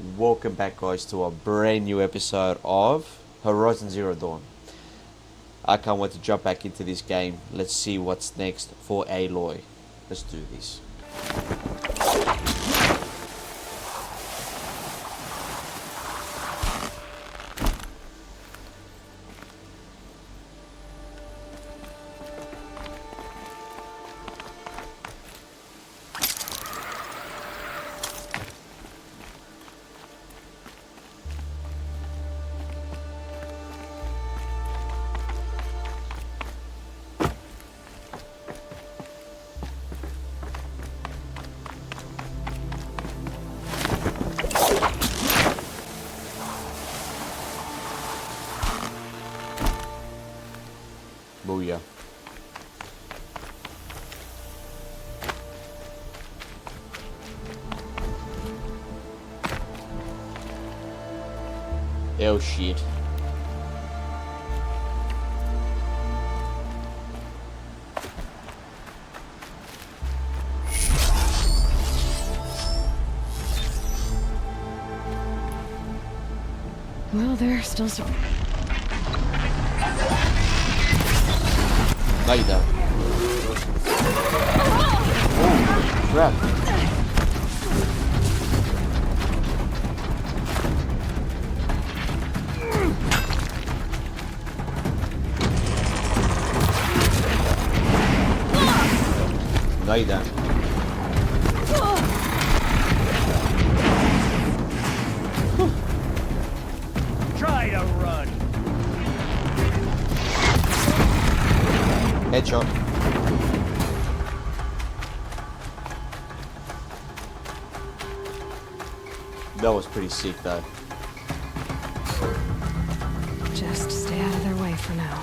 Welcome back, guys, to a brand new episode of Horizon Zero Dawn. I can't wait to jump back into this game. Let's see what's next for Aloy. Let's do this. Booyah. Oh shit. Well, there's still some. No, you don't. Oh, crap. No, you don't. Try to run. Headshot. That was pretty sick though. Just stay out of their way for now.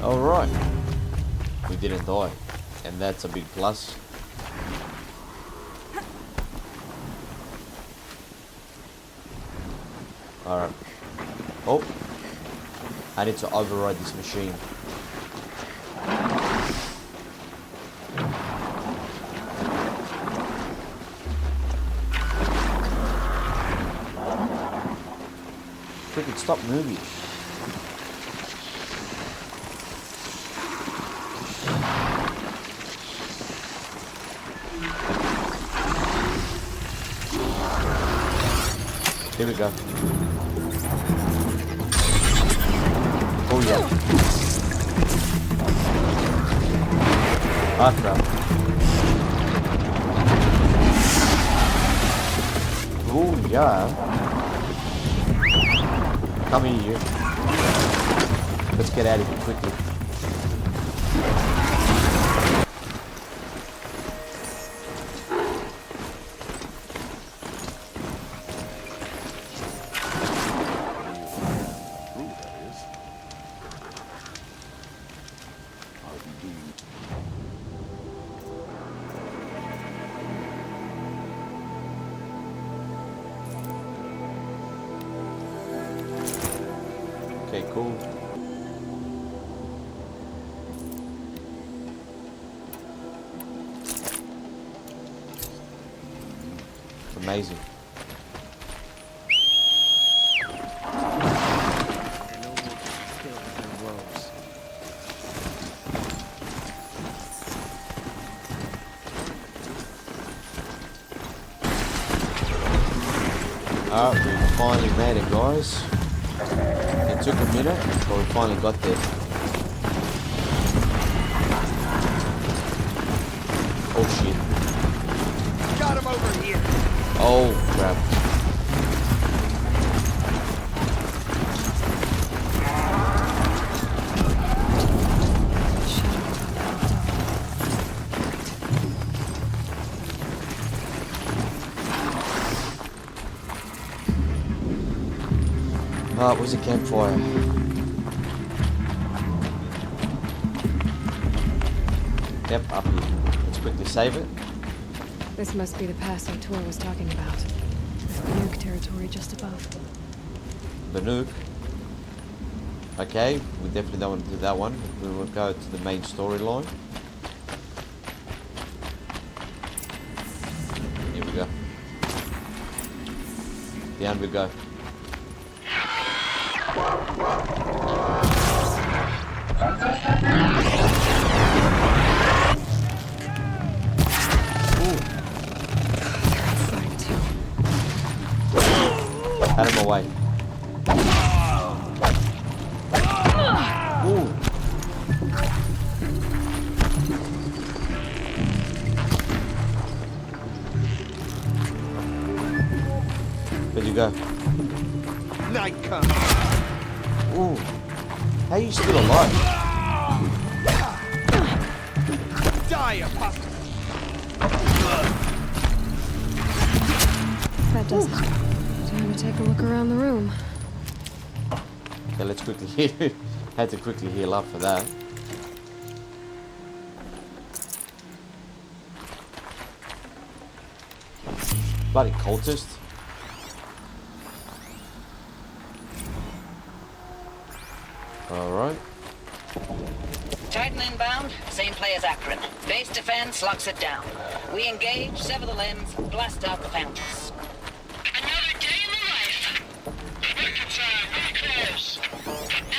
Alright. We didn't die. And that's a big plus. Alright. Oh. I need to override this machine. Freaking stop moving. Here we go. Oh yeah. Ah crap. Oh yeah. Come here, you. Let's get out of here quickly. Okay, cool. Amazing. Alright, we finally made it, guys. It took a minute, but we finally got there. Oh shit. Got him over here. Oh crap. Ah, it was a campfire. Yep, up here. Let's quickly save it. This must be the pass O'Toole was talking about. The Nuke territory just above. The nuke. Okay, we definitely don't want to do that one. We will go to the main storyline. Here we go. Down we go. Out of my way. Ooh. Where'd you go? Night comes. Ooh. How are you still alive? Die, apostle. That does it. Time to take a look around the room. Okay, let's quickly heal. Had to quickly heal up for that. Bloody cultist. Alright. Titan inbound, same play as Akron. Base defense locks it down. We engage, sever the limbs, blast out the fountains. Another day in the life. Reconcile, really close.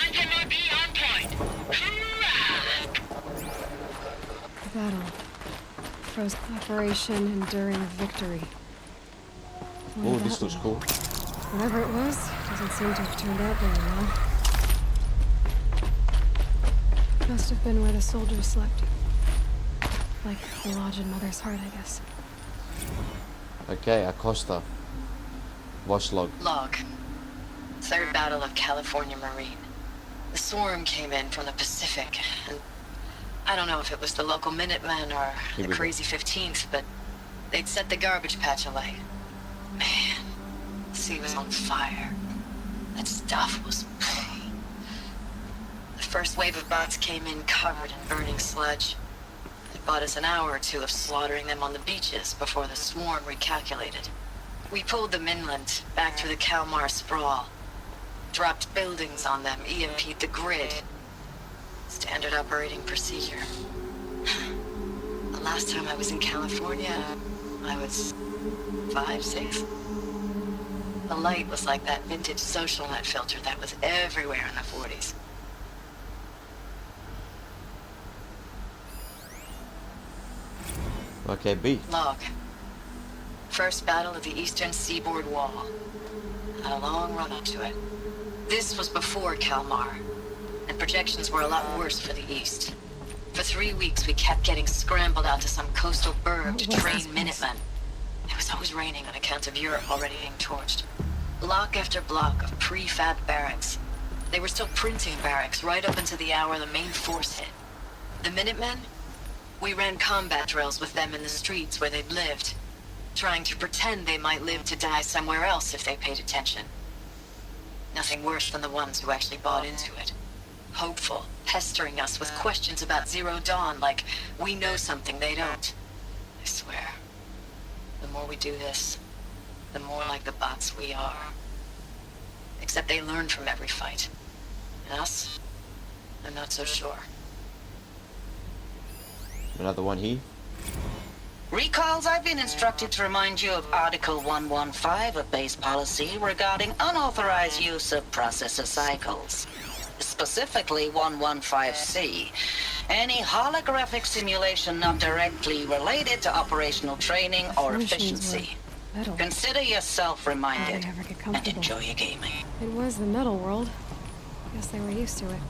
Anti-MIB on point. Hoorah! The battle. Frozen Operation Enduring Victory. What Oh, did this that looks mean? cool. Whatever it was, doesn't seem to have turned out very well. Must have been where the soldiers slept. Like the lodge in Mother's Heart, I guess. Okay, Acosta. Watch log. Log. Third Battle of California Marine. The swarm came in from the Pacific, and I don't know if it was the local Minutemen or Here the we go. crazy 15th, but they'd set the garbage patch alight. Man, the sea was on fire. That stuff was... The first wave of bots came in covered in burning sludge. It bought us an hour or two of slaughtering them on the beaches before the swarm recalculated. We pulled them inland, back through the Kalmar sprawl. Dropped buildings on them, EMP'd the grid. Standard operating procedure. The last time I was in California, I was 5, 6. The light was like that vintage social net filter that was everywhere in the 40s. Okay, B. Log. First battle of the eastern seaboard wall. Had a long run up to it. This was before Kalmar, and projections were a lot worse for the east. For 3 weeks, we kept getting scrambled out to some coastal burg to What was train this place? Minutemen. It was always raining on account of Europe already being torched. Block after block of prefab barracks. They were still printing barracks right up until the hour the main force hit. The Minutemen? We ran combat drills with them in the streets where they'd lived, trying to pretend they might live to die somewhere else if they paid attention. Nothing worse than the ones who actually bought into it. Hopeful, pestering us with questions about Zero Dawn like we know something they don't. I swear, the more we do this, the more like the bots we are. Except they learn from every fight. And us? I'm not so sure. Another one here. Recalls, I've been instructed to remind you of Article 115 of base policy regarding unauthorized use of processor cycles. Specifically 115C. Any holographic simulation not directly related to operational training or Those machines efficiency. were metal. Consider yourself reminded Hardly ever get and comfortable. enjoy your gaming. It was the metal world. Guess they were used to it.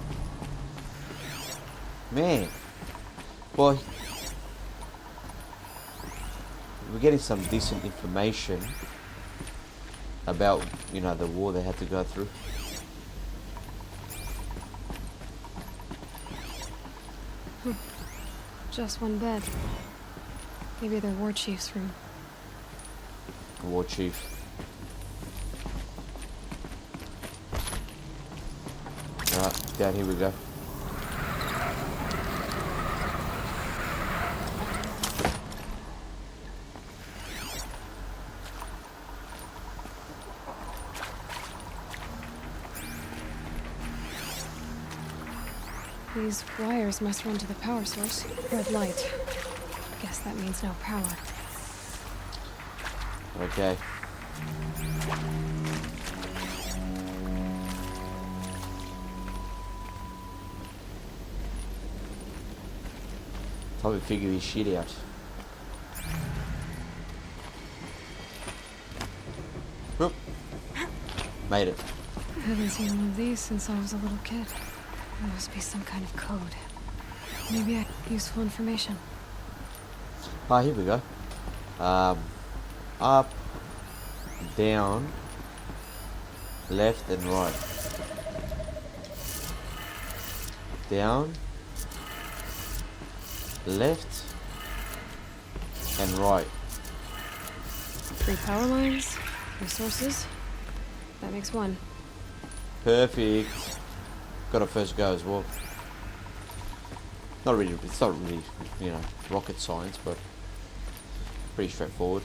Man. Well, we're getting some decent information about, you know, the war they had to go through. Just one bed. Maybe their war chief's room. War chief. Alright, down here we go. These wires must run to the power source. Red light. Guess that means no power. Okay. Time to figure this shit out. Whoop. Made it. I haven't seen one of these since I was a little kid. There must be some kind of code. Maybe I have useful information. Ah, here we go. Up, down, left and right. Down, left and right. 3 power lines, resources. That makes 1. Perfect. Got a first go as well. It's not really, you know, rocket science, but pretty straightforward.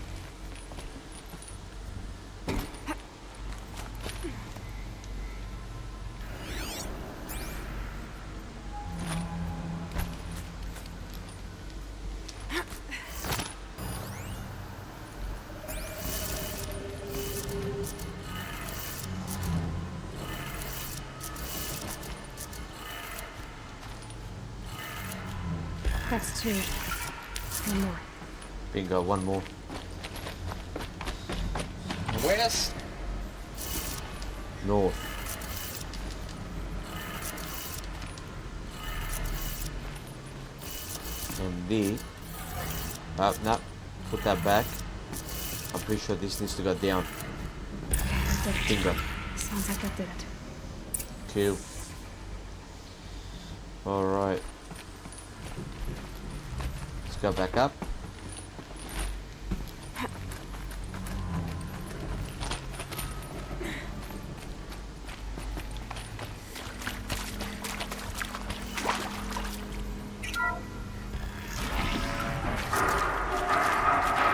That's 2. 1 more. Bingo, one more. West. North. And D. No, put that back. I'm pretty sure this needs to go down. Okay, I did it. Bingo. Sounds like I did it. Cool. Alright. Let's go back up.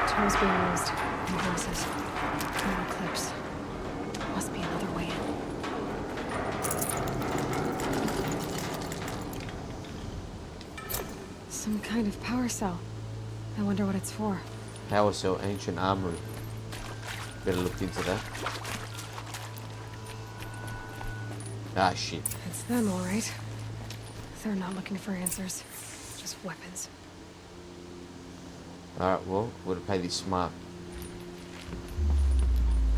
Tools being used. Invoices. More clips. Must be another way in. Some kind of power cell. I wonder what it's for. Power cell, ancient armory. Better look into that. Ah, shit. It's them, all right. They're not looking for answers. Just weapons. Alright, well, we'll play this smart.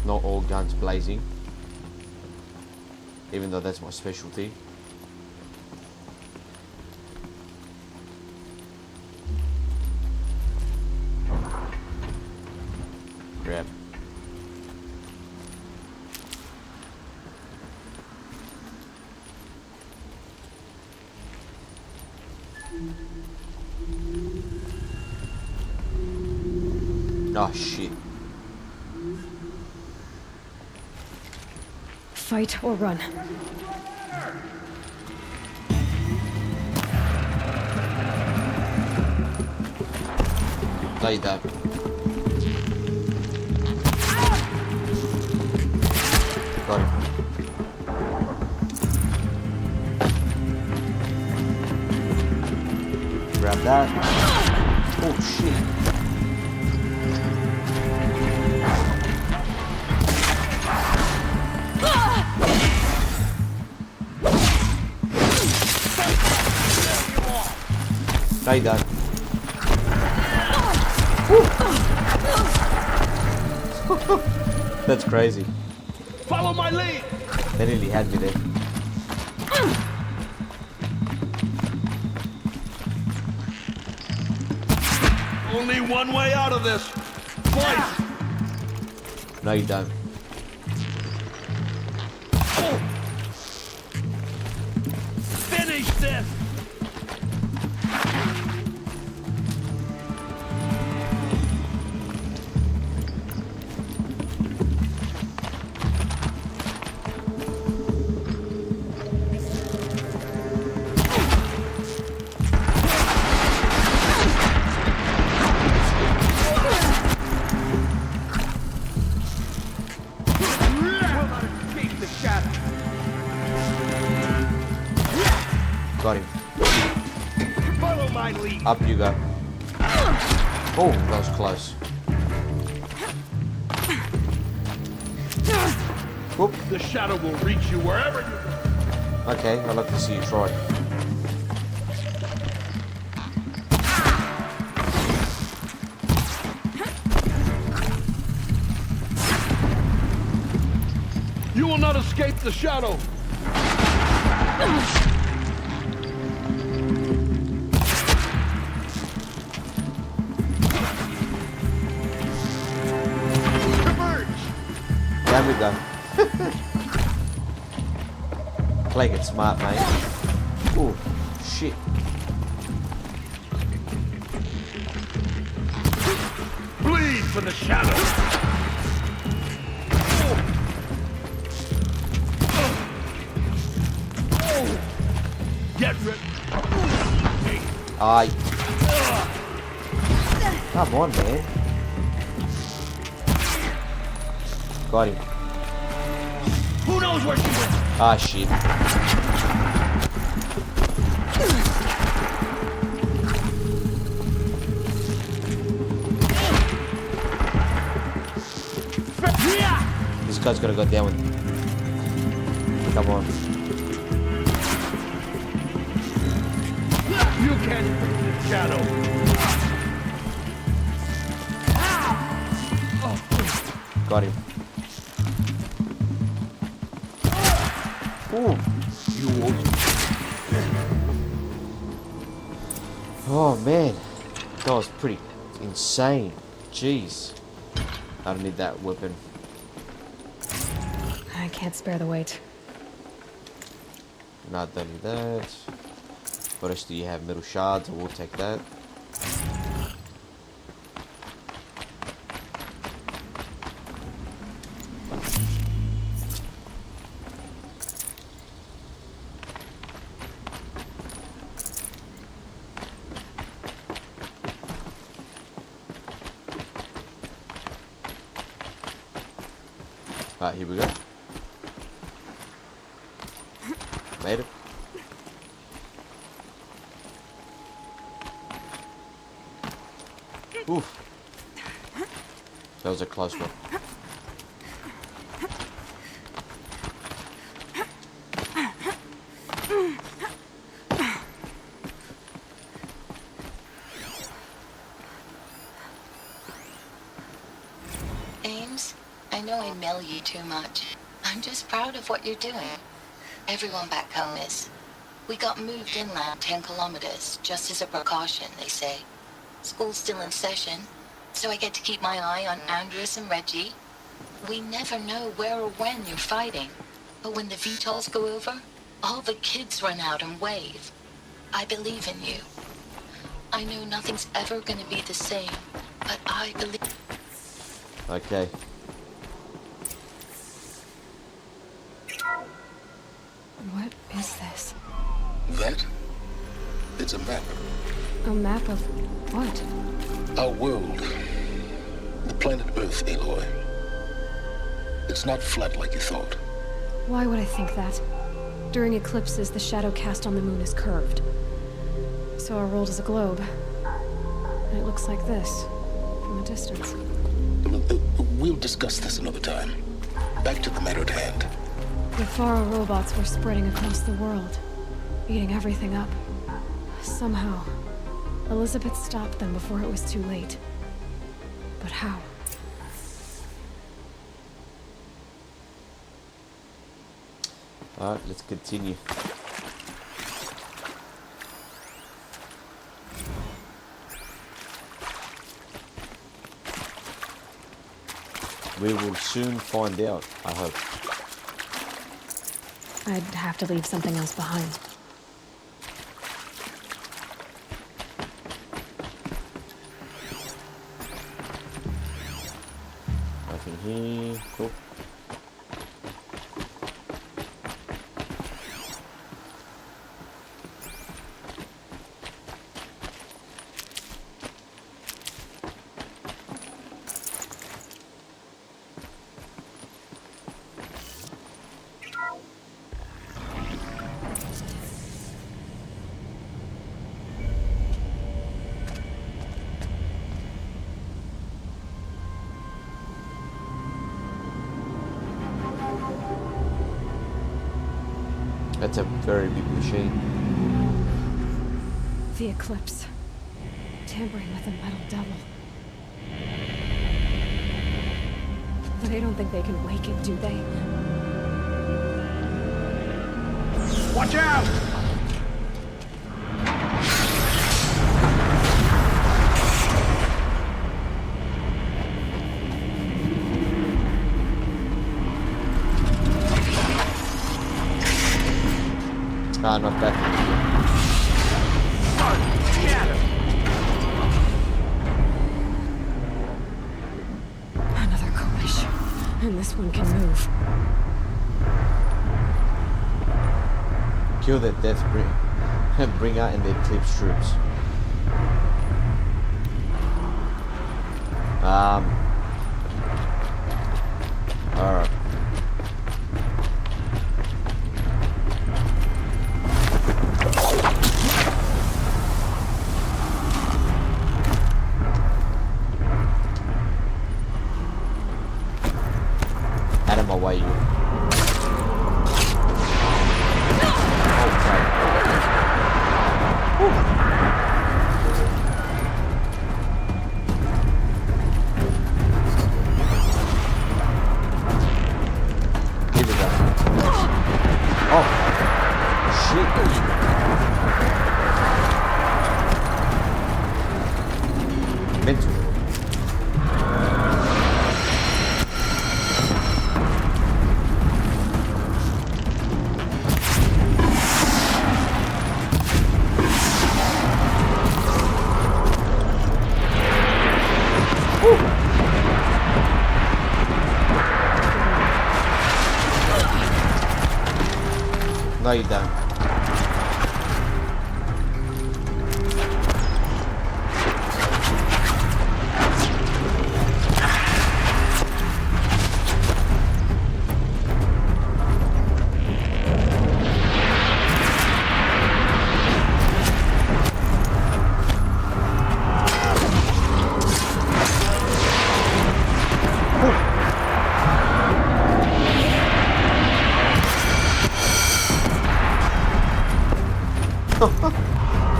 Not all guns blazing. Even though that's my specialty. Grab. Oh shit. Fight or run. No, you don't. Got him. Grab that. Oh shit. No, you don't. That's crazy. Follow my lead. They nearly had me there. Only one way out of this. Fight. No, you don't. Finish this. Got him. my lead. Up you go. Oh, that was close. Whoop. The shadow will reach you wherever you go. Okay, I'd like to see you try. You will not escape the shadow. Converge. Down we go. Playing it smart, mate. Oh, shit. Bleed for the shadow. Get ready. Aye. Come on, man. Got him. Who knows where she went? Ah, shit. This guy's gotta go down with. Come on. You can't beat the shadow. Got him. Ooh. You won't. Oh man, that was pretty insane. Jeez. I don't need that weapon. I can't spare the weight. Not done with that. What else do you have? Metal shards, we'll take that. Alright, here we go. Made it. Oof. That was a close one. Ames, I know I mail you too much. I'm just proud of what you're doing. Everyone back home is. We got moved inland 10 kilometers, just as a precaution, they say. School's still in session, so I get to keep my eye on Andres and Reggie. We never know where or when you're fighting, but when the VTOLs go over, all the kids run out and wave. I believe in you. I know nothing's ever gonna be the same, but I believe... Okay. What is this? That? It's a map. A map of what? Our world. The planet Earth, Aloy. It's not flat like you thought. Why would I think that? During eclipses, the shadow cast on the moon is curved. So our world is a globe. And it looks like this, from a distance. We'll discuss this another time. Back to the matter at hand. The Faro robots were spreading across the world, eating everything up. Somehow, Elizabeth stopped them before it was too late. But how? Alright, let's continue. We will soon find out, I hope. I'd have to leave something else behind. Nothing here. Cool. That's a very big machine. The eclipse. Tampering with a metal devil. But I don't think they can wake it, do they? Watch out! Ah, not that. Another collision. And this one can move. Kill the death bringer and the eclipse troops. Alright. Out of my way, you. No, you don't.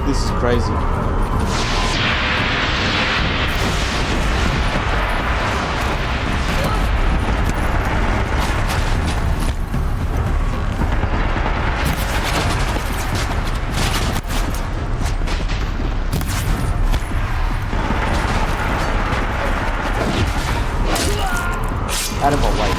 This is crazy. Out of my way.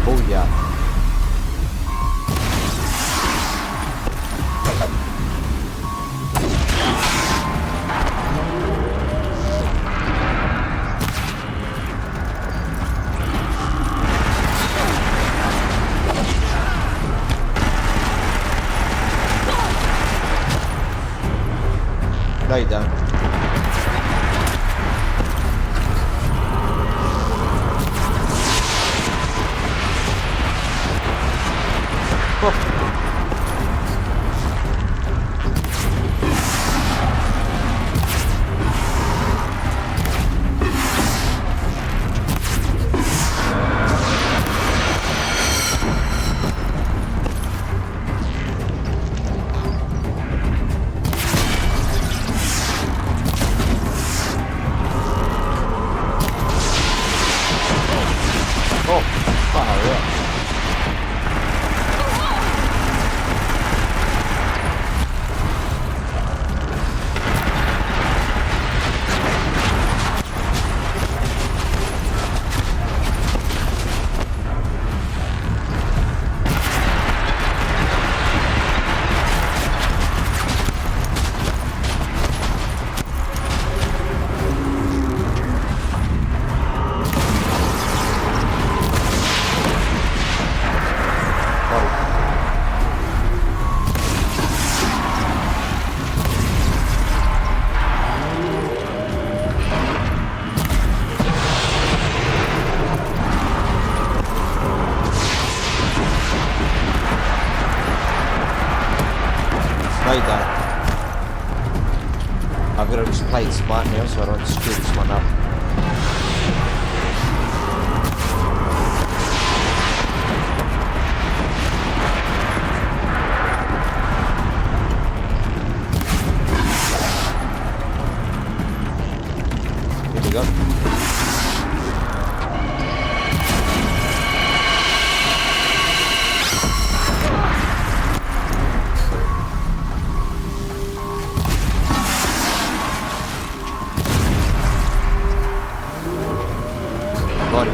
Oh yeah. No, you don't. No, you don't. I've got to just play it smart now so I don't screw this one up. Here we go. Got it.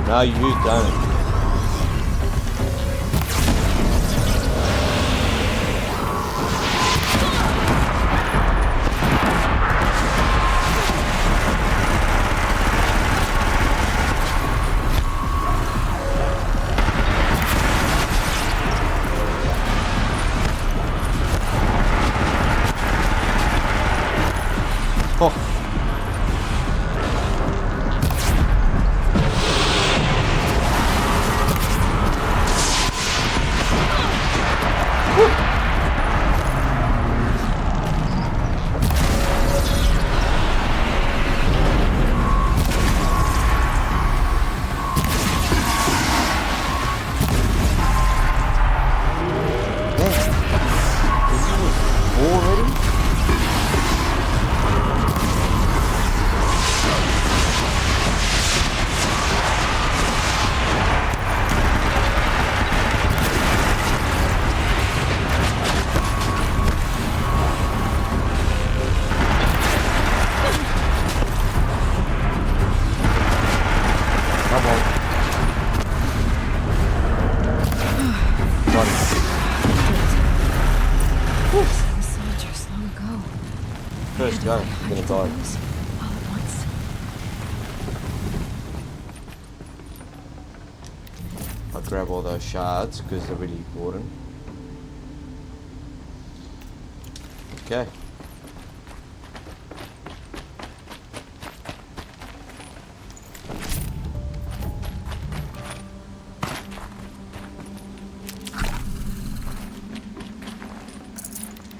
No, you don't. Oh. Already? Come on. Got it. The soldiers long ago. First go. I'm gonna die. All at once. I'll grab all those shards because they're really important. Okay.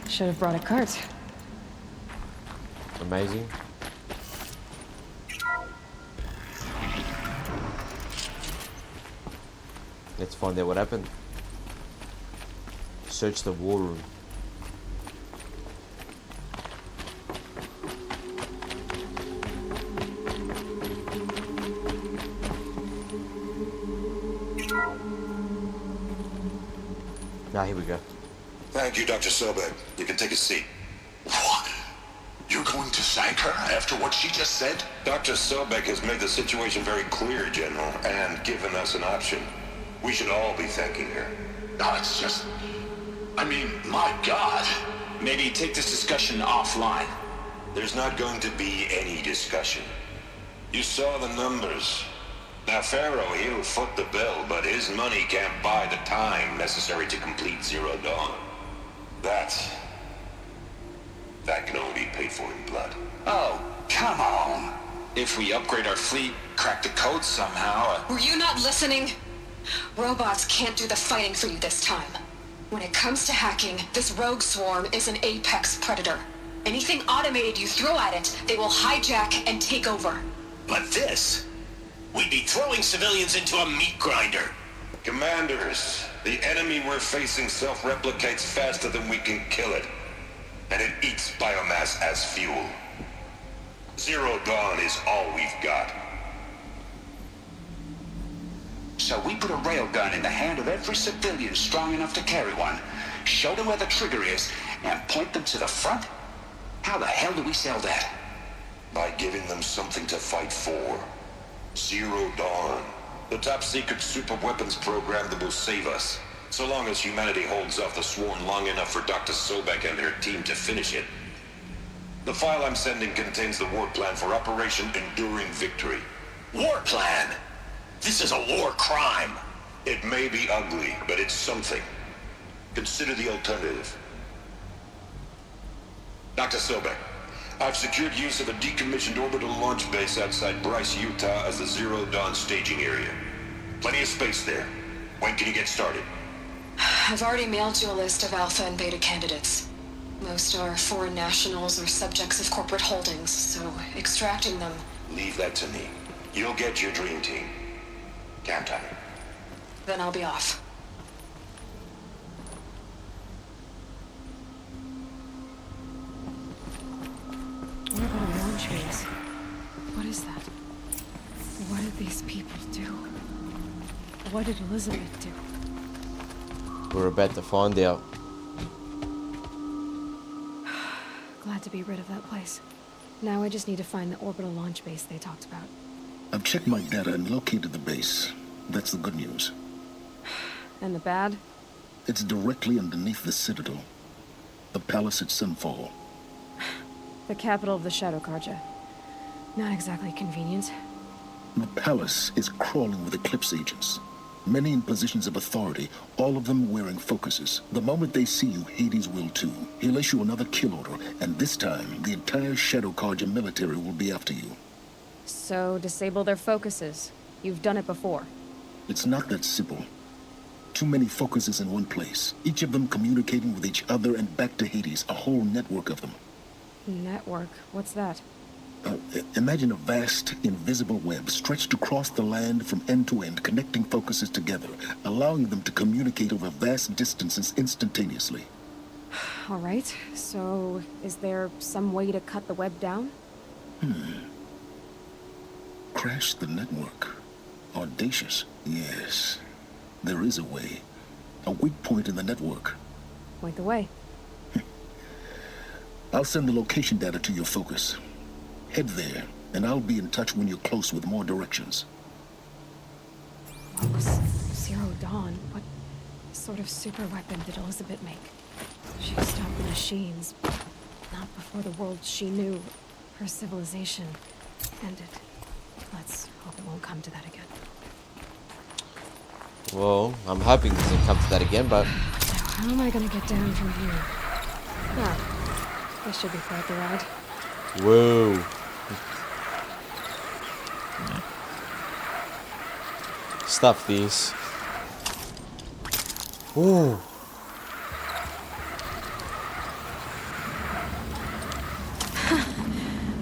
Should have brought a cart. Amazing. Let's find out what happened. Search the war room. Now here we go. Thank you, Dr. Sobek. You can take a seat. What? You're going to thank her after what she just said? Dr. Sobek has made the situation very clear, General, and given us an option. We should all be thanking her. No, it's just... I mean, my God. Maybe take this discussion offline. There's not going to be any discussion. You saw the numbers. Now, Pharaoh, he'll foot the bill, but his money can't buy the time necessary to complete Zero Dawn. That can only be paid for in blood. Oh, come on. If we upgrade our fleet, crack the code somehow... Were you not listening? Robots can't do the fighting for you this time. When it comes to hacking, this rogue swarm is an apex predator. Anything automated you throw at it, they will hijack and take over. But this? We'd be throwing civilians into a meat grinder. Commanders, the enemy we're facing self-replicates faster than we can kill it. And it eats biomass as fuel. Zero Dawn is all we've got. So we put a railgun in the hand of every civilian strong enough to carry one, show them where the trigger is, and point them to the front? How the hell do we sell that? By giving them something to fight for. Zero Dawn. The top secret super weapons program that will save us. So long as humanity holds off the swarm long enough for Dr. Sobek and their team to finish it. The file I'm sending contains the war plan for Operation Enduring Victory. War plan? This is a war crime. It may be ugly, but it's something. Consider the alternative. Dr. Sobek, I've secured use of a decommissioned orbital launch base outside Bryce, Utah as the Zero Dawn staging area. Plenty of space there. When can you get started? I've already mailed you a list of alpha and beta candidates. Most are foreign nationals or subjects of corporate holdings, so extracting them... Leave that to me. You'll get your dream team. Count on it. Then I'll be off. What about a launch base? What is that? What did these people do? What did Elizabeth do? We're about to find out. Glad to be rid of that place. Now I just need to find the orbital launch base they talked about. I've checked my data and located the base. That's the good news. And the bad? It's directly underneath the Citadel. The palace at Sunfall. The capital of the Shadow Carja. Not exactly convenient. The palace is crawling with Eclipse agents. Many in positions of authority, all of them wearing focuses. The moment they see you, Hades will too. He'll issue another kill order, and this time, the entire Shadow Carja military will be after you. So, disable their focuses. You've done it before. It's not that simple. Too many focuses in one place, each of them communicating with each other and back to Hades, a whole network of them. Network? What's that? Imagine a vast, invisible web stretched across the land from end to end, connecting focuses together, allowing them to communicate over vast distances instantaneously. All right, so is there some way to cut the web down? Crash the network. Audacious. Yes, there is a way. A weak point in the network. Point the way. I'll send the location data to your focus. Head there, and I'll be in touch when you're close with more directions. What was Zero Dawn? What sort of super weapon did Elizabeth make? She stopped the machines, but not before the world she knew, her civilization, ended. Let's hope it won't come to that again. Well, I'm hoping it doesn't come to that again, but... So how am I gonna get down from here? Ah, this should be quite the ride. Whoa. Stuff these. Ooh.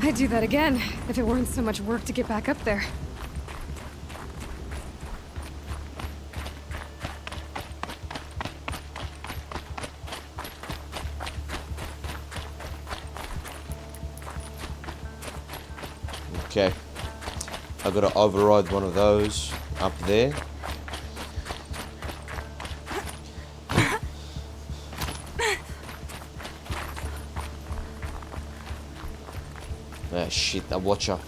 I'd do that again, if it weren't so much work to get back up there. Okay. I've got to override one of those up there. Ah, shit, that watcher.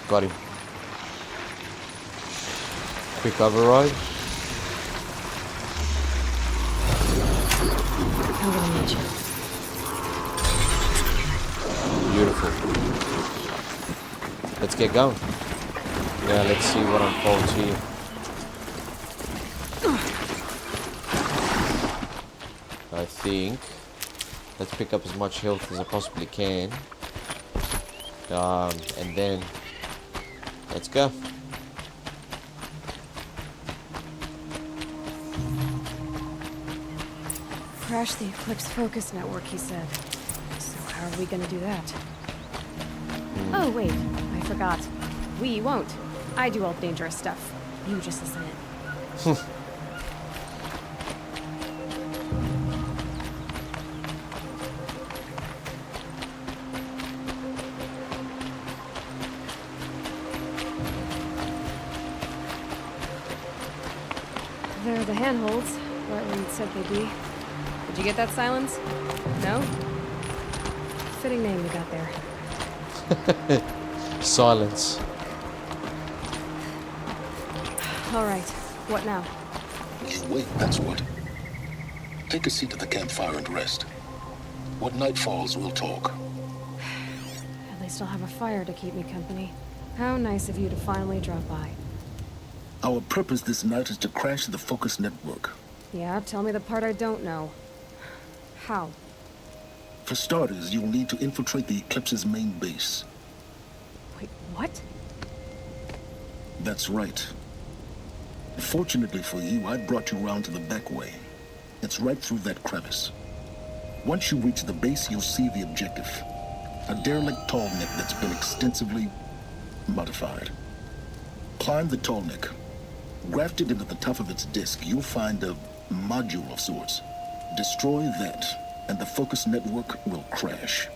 Got him. Quick override. I'm gonna need you. Beautiful. Let's get going. Yeah, let's see what unfolds here. I think let's pick up as much health as I possibly can. And then let's go. Crash the Eclipse focus network, he said. So how are we gonna do that? Oh, wait. I forgot. We won't. I do all dangerous stuff. You just listen in. the handholds, right where you'd said they'd be. Did you get that, Silence? No? Fitting name you got there. Silence. Alright, what now? You wait, that's what. Take a seat at the campfire and rest. When night falls, we'll talk. At least I'll have a fire to keep me company. How nice of you to finally drop by. Our purpose this night is to crash the Focus network. Yeah, tell me the part I don't know. How? For starters, you'll need to infiltrate the Eclipse's main base. Wait, what? That's right. Fortunately for you, I brought you round to the back way. It's right through that crevice. Once you reach the base, you'll see the objective. A derelict tall neck that's been extensively modified. Climb the tall neck. Grafted into the top of its disk, you'll find a module of sorts. Destroy that, and the Focus network will crash.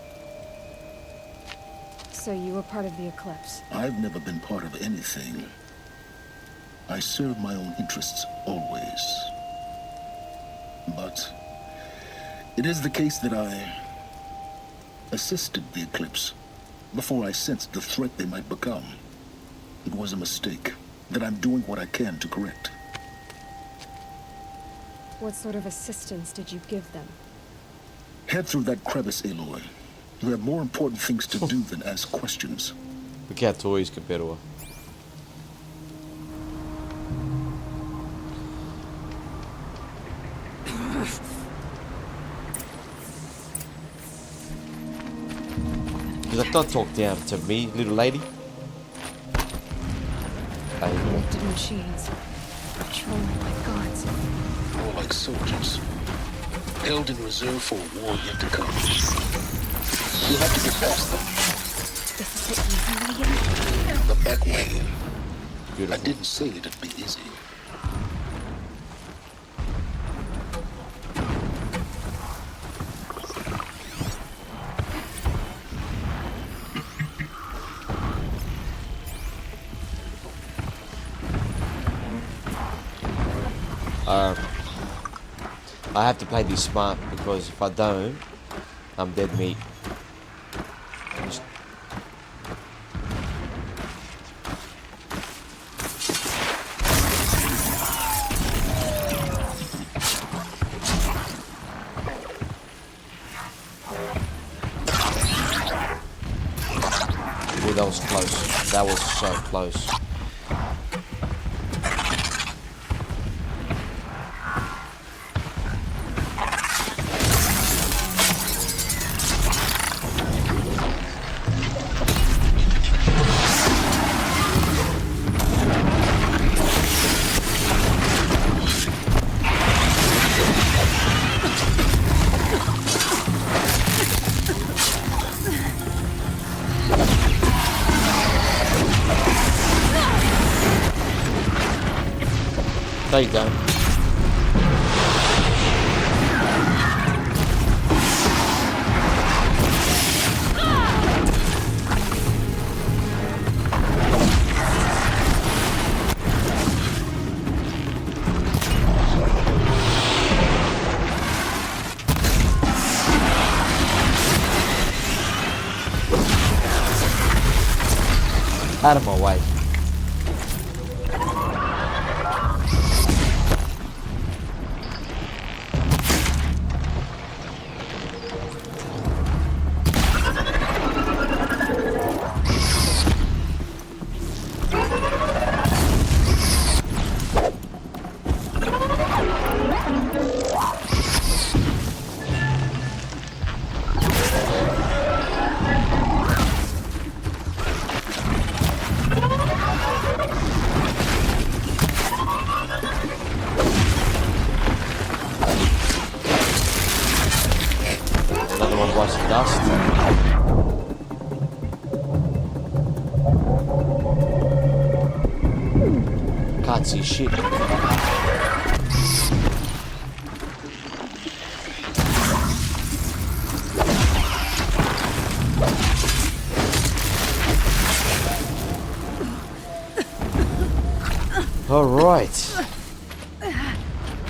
So you were part of the Eclipse? I've never been part of anything. I serve my own interests, always. But it is the case that I assisted the Eclipse before I sensed the threat they might become. It was a mistake that I'm doing what I can to correct. What sort of assistance did you give them? Head through that crevice, Aloy. You have more important things to do than ask questions. Look how tall he is compared to her. He's like, don't talk down to me, little lady. Lifted machines. Patrolling like guards. More like soldiers. Held in reserve for a war yet to come. You'll have to get past them. This is the easy way in? The back way. Beautiful. I didn't say it'd be easy. I have to play this smart because if I don't, I'm dead meat. Just... Ooh, that was close. That was so close. There you go. Out of my way. Dust. Can't see shit. All right.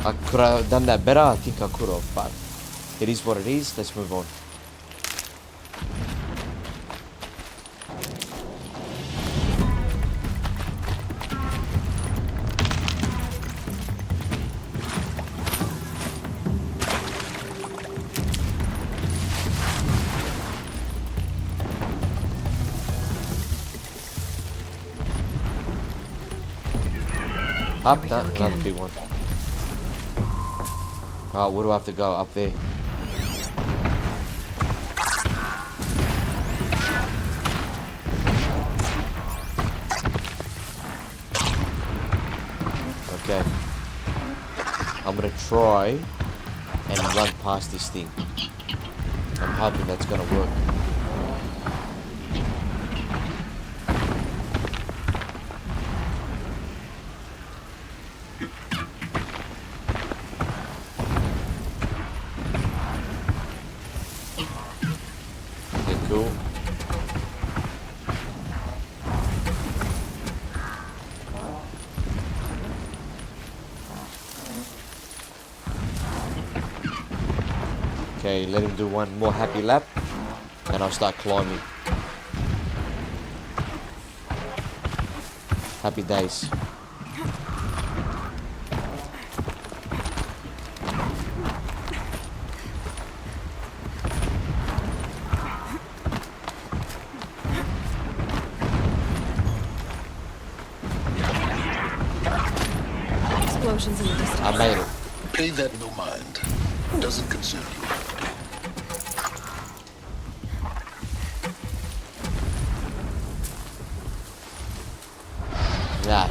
I could have done that better. I think I could have, but it is what it is. Let's move on. Up that, another big one. Oh, where do I have to go? Up there. Okay. I'm gonna try and run past this thing. I'm hoping that's gonna work. Okay, let him do one more happy lap, and I'll start climbing. Happy days. Explosions in the distance. I made it. Pay that no mind. Doesn't concern you. Ah,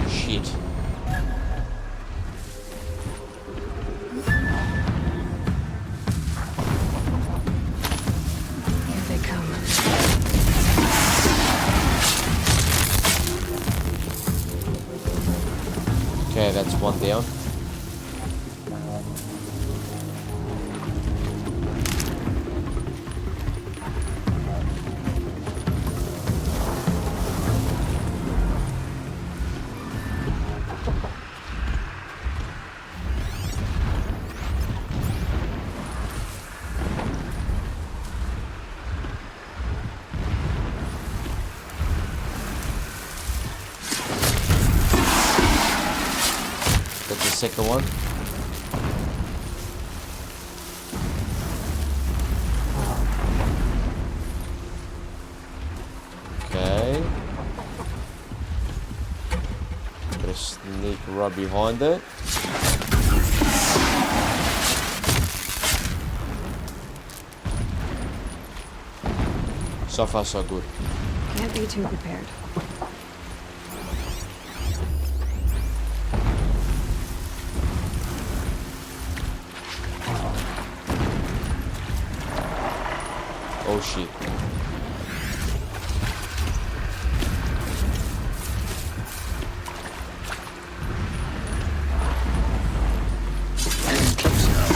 shit. Here they come. Okay, that's one down. That's the second one. Okay. Gotta sneak right behind it. So far, so good. Can't be too prepared. Oh shit. Getting close now.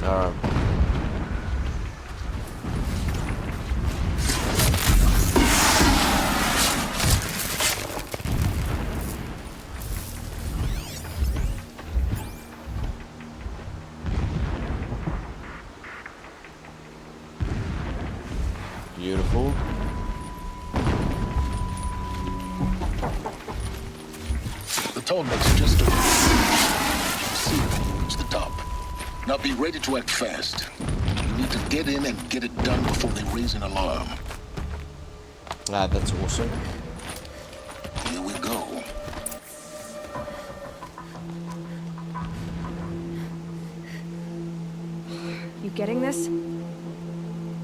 Alright. Beautiful. The toll makes just over. See, it's the top. Now be ready to act fast. You need to get in and get it done before they raise an alarm. Ah, that's awesome. Here we go. You getting this?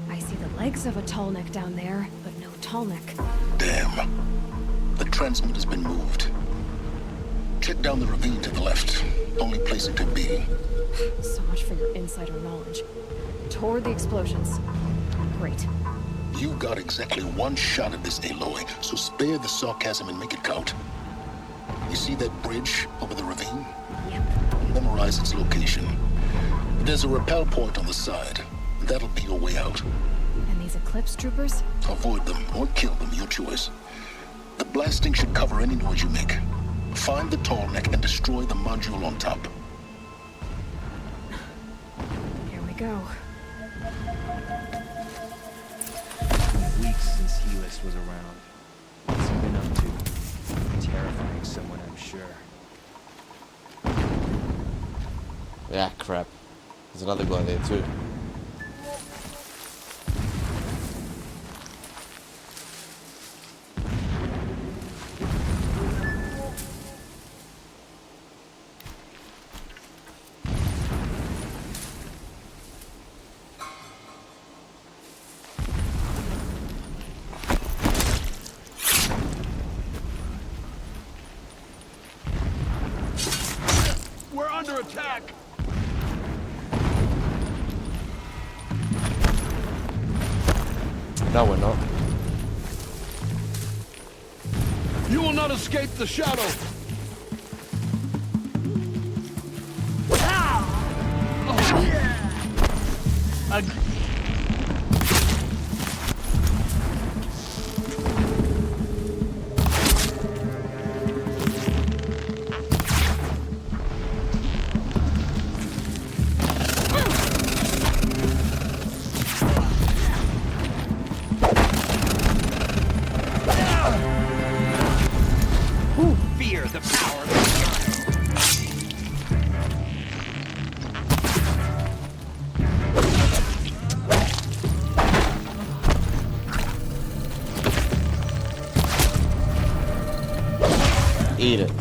I see the legs of a tall neck down there, but no tall neck. Damn. The transmitter's been moved. Check down the ravine to the left. Only place it could be. So much for your insider knowledge. Toward the explosions. Great. You got exactly one shot at this, Aloy, so spare the sarcasm and make it count. You see that bridge over the ravine? Yep. Memorize its location. There's a rappel point on the side. That'll be your way out. And these Eclipse troopers? Avoid them or kill them, your choice. The blasting should cover any noise you make. Find the tall neck and destroy the module on top. Here we go. Weeks since Helix was around. What's he been up to? Terrifying someone, I'm sure. Yeah, crap. There's another guy there too. We're under attack! No, we're not. You will not escape the shadow! Fear the power of the Eat it.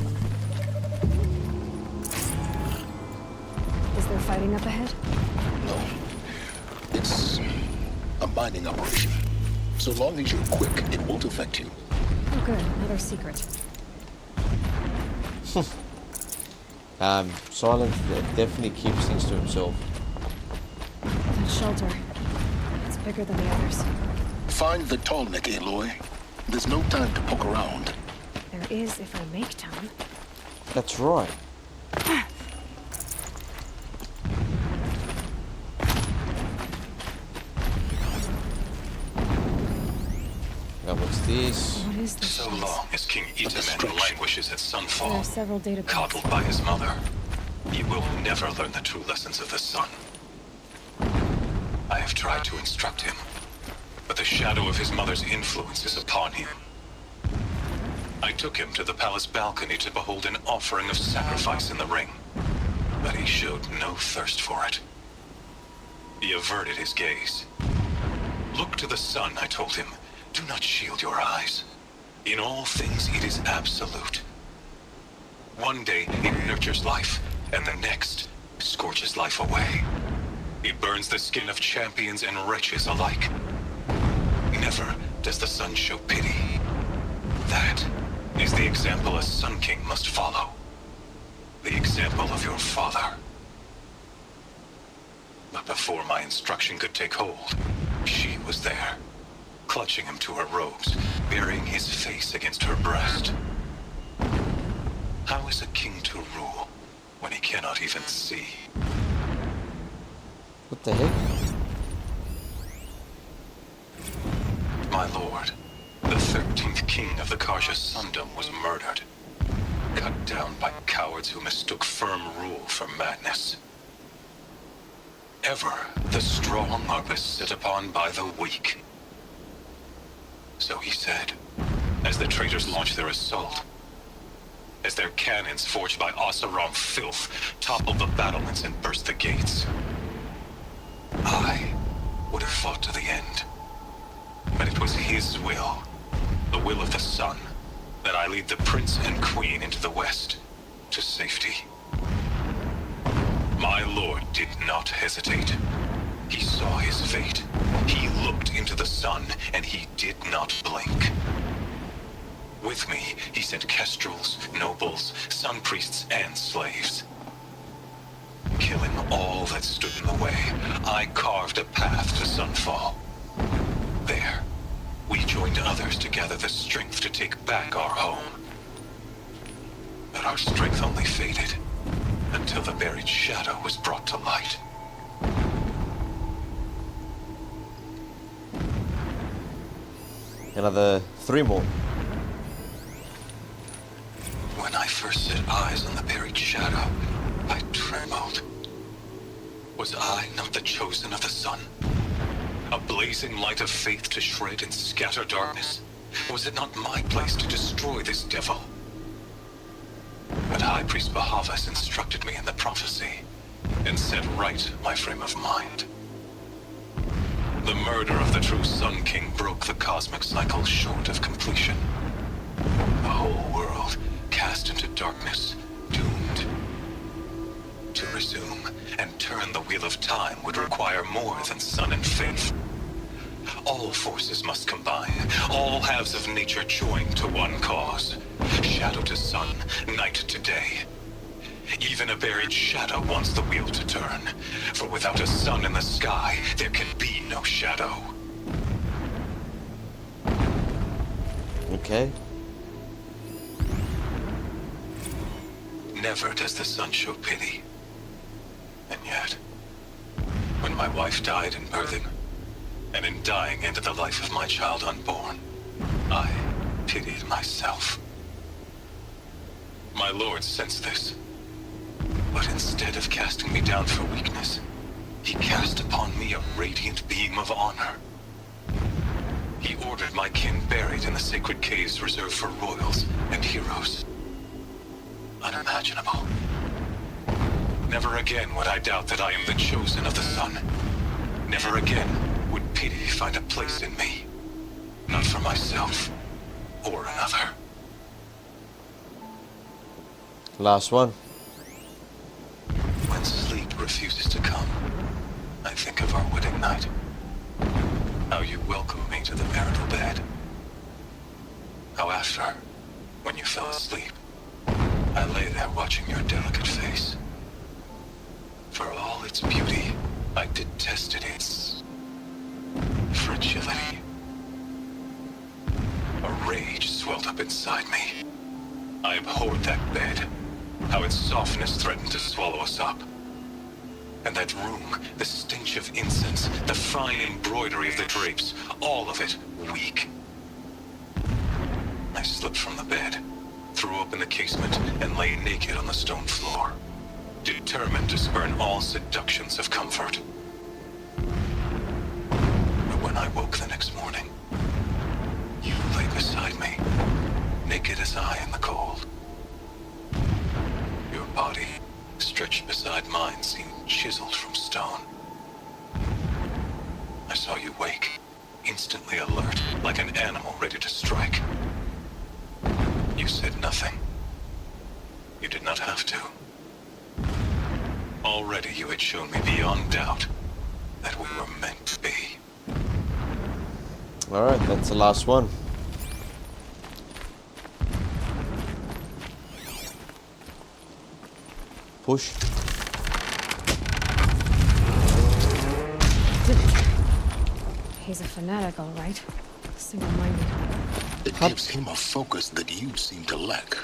Is there fighting up ahead? No. It's a mining operation. So long as you're quick, it won't affect you. Oh good, another secret. Silent definitely keeps things to himself. That shelter. It's bigger than the others. Find the tall neck, Aloy. There's no time to poke around. There is if I make time. That's right. Now what's this? What is this? So long as King Itamen languishes at There are Sunfall, several data points. coddled by his mother, he will never learn the true lessons of the sun. I have tried to instruct him, but the shadow of his mother's influence is upon him. I took him to the palace balcony to behold an offering of sacrifice in the ring, but he showed no thirst for it. He averted his gaze. Look to the sun, I told him. Do not shield your eyes. In all things, it is absolute. One day, it nurtures life, and the next, scorches life away. It burns the skin of champions and wretches alike. Never does the sun show pity. That is the example a Sun King must follow. The example of your father. But before my instruction could take hold, she was there, clutching him to her robes, burying his face against her breast. How is a king to rule when he cannot even see? What the heck? My lord, the 13th king of the Karja Sundom was murdered, cut down by cowards who mistook firm rule for madness. Ever the strong are beset upon by the weak. So he said, as the traitors launched their assault, as their cannons forged by Oseram filth toppled the battlements and burst the gates. I would have fought to the end. But it was his will, the will of the sun, that I lead the prince and queen into the west, to safety. My lord did not hesitate. He saw his fate. He looked into the sun, and he did not blink. With me, he sent kestrels, nobles, sun priests, and slaves. Killing all that stood in the way, I carved a path to Sunfall. There, we joined others to gather the strength to take back our home. But our strength only faded until the buried shadow was brought to light. Another 3 more. When I first set eyes on the buried shadow, I trembled. Was I not the chosen of the sun? A blazing light of faith to shred and scatter darkness? Was it not my place to destroy this devil? But High Priest Bahavas instructed me in the prophecy and set right my frame of mind. The murder of the true Sun King broke the cosmic cycle short of completion. The whole world cast into darkness, doomed. To resume and turn the wheel of time would require more than sun and faith. All forces must combine, all halves of nature join to one cause. Shadow to sun, night to day. Even a buried shadow wants the wheel to turn, for without a sun in the sky, there can be no shadow. Okay. Never does the sun show pity. And yet, when my wife died in birthing, and in dying ended the life of my child unborn, I pitied myself. My lord sensed this, but instead of casting me down for weakness, he cast upon me a radiant beam of honor. He ordered my kin buried in the sacred caves reserved for royals and heroes. Unimaginable. Never again would I doubt that I am the chosen of the sun. Never again would pity find a place in me. Not for myself or another. Last one. When sleep refuses to come, I think of our wedding night. How you welcomed me to the marital bed. How after, when you fell asleep, I lay there watching your delicate face. For all its beauty, I detested its fragility. A rage swelled up inside me. I abhorred that bed, how its softness threatened to swallow us up. And that room, the stench of incense, the fine embroidery of the drapes, all of it weak. I slipped from the bed, threw open the casement, and lay naked on the stone floor, determined to spurn all seductions of comfort. But when I woke the next morning, you lay beside me, naked as I in the cold. Your body, stretched beside mine, seemed chiseled from stone. I saw you wake, instantly alert, like an animal ready to strike. You said nothing. You did not have to. Already you had shown me beyond doubt that we were meant to be. Alright, that's the last one. Push. He's a fanatic, all right. Single-minded. It gives him a focus that you seem to lack.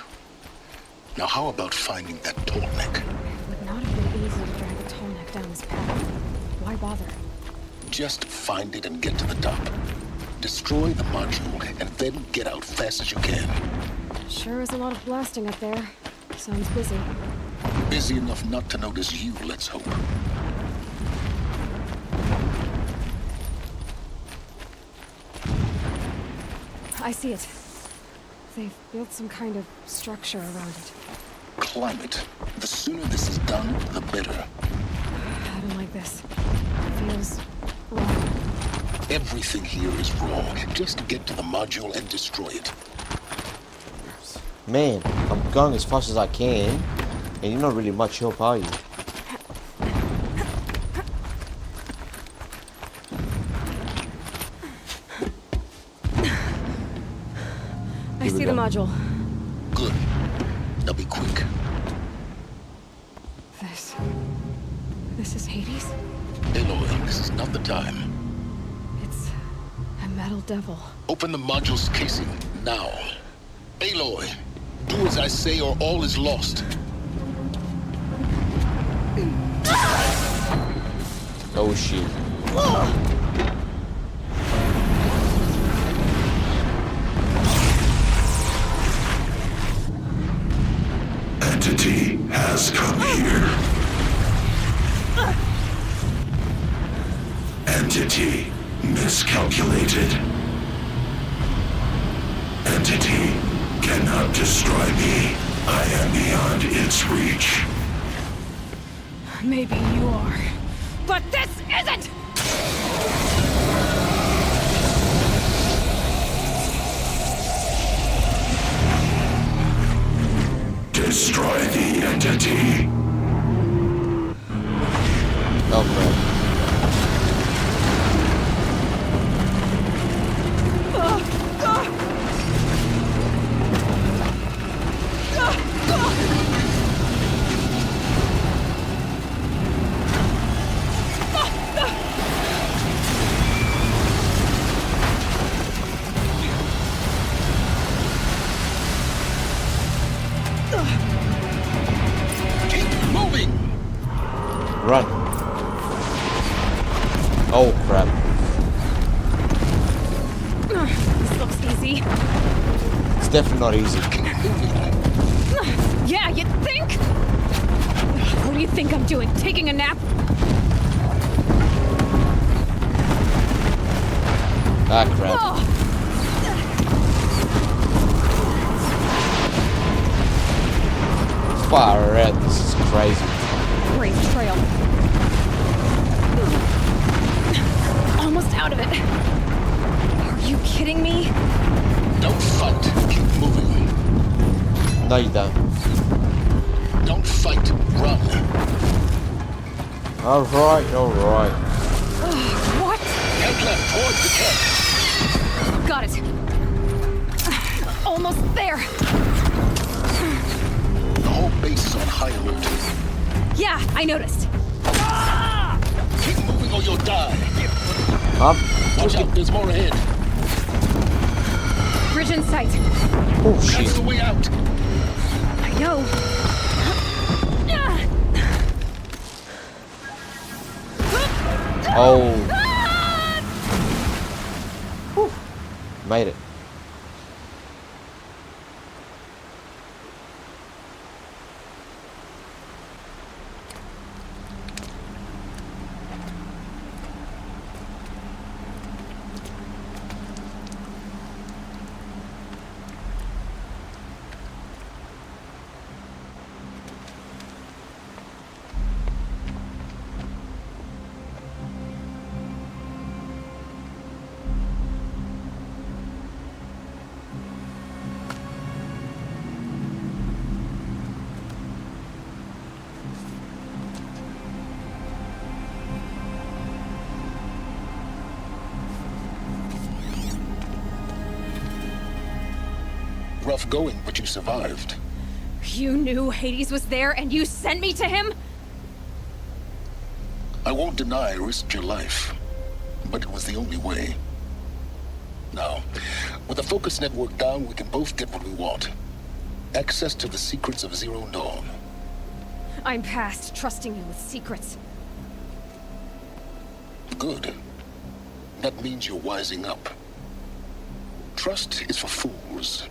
Now how about finding that tall neck? It would not have been easy to drag a tall neck down this path. Why bother? Just find it and get to the top. Destroy the module and then get out fast as you can. Sure is a lot of blasting up there. Sounds busy. Busy enough not to notice you, let's hope. I see it. They've built some kind of structure around it. Climb it. The sooner this is done, the better. I don't like this. It feels wrong. Everything here is wrong. Just get to the module and destroy it. Man, I'm going as fast as I can, and you're not really much help, are you? I see the module. Good. Now be quick. This is Hades? Aloy, this is not the time. It's a metal devil. Open the module's casing now. Aloy, do as I say or all is lost. Oh shit. Entity has come here. Entity miscalculated. Entity cannot destroy me. I am beyond its reach. Maybe you are. But this isn't! Destroy the entity. Oh crap. Run. Oh crap. This looks easy. It's definitely not easy. Yeah, you think? What do you think I'm doing? Taking a nap? Ah crap. Oh. Far out, this is crazy. Great trail. Almost out of it. Are you kidding me? Don't fight. Keep moving. No, you don't. Don't fight. Run. Alright, alright. What? Head left towards the camp. Got it. Almost there. The whole base is on high alert. Yeah, I noticed. Keep moving or you'll die. Watch Okay. out, there's more ahead. Bridge in sight. Oh That's shit. the way out. I know. Oh. Whew. Made it. Rough going, but you survived. You knew Hades was there and you sent me to him? I won't deny I risked your life, but it was the only way. Now, with the focus network down, we can both get what we want. Access to the secrets of Zero Dawn. I'm past trusting you with secrets. Good. That means you're wising up. Trust is for fools.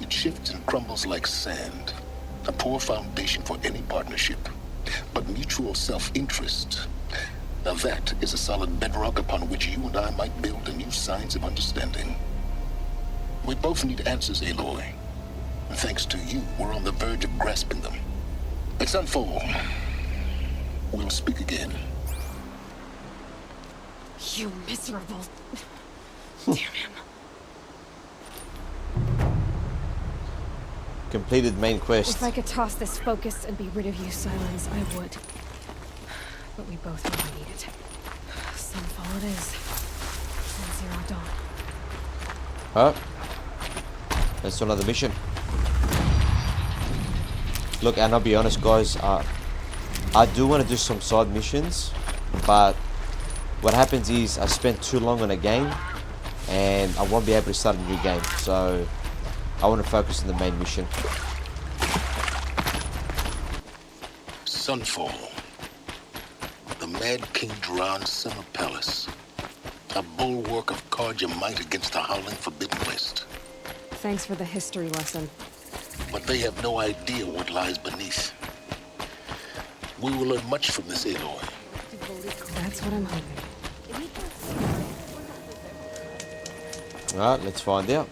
It shifts and crumbles like sand. A poor foundation for any partnership. But mutual self-interest, now that is a solid bedrock upon which you and I might build a new science of understanding. We both need answers, Aloy. And thanks to you, we're on the verge of grasping them. Let's unfold. We'll speak again. You miserable... Damn him. Completed main quest. If I could toss this focus and be rid of you, Silence, I would. But we both know I need it. Sunfall it is. And Zero Dawn. Huh? That's another mission. Look, and I'll be honest, guys. I do want to do some side missions, but what happens is I spend too long on a game, and I won't be able to start a new game, so I want to focus on the main mission. Sunfall. The Mad King Duran's summer palace. A bulwark of Carja might against the howling Forbidden West. Thanks for the history lesson. But they have no idea what lies beneath. We will learn much from this Aloy. That's what I'm hoping. Alright, let's find out.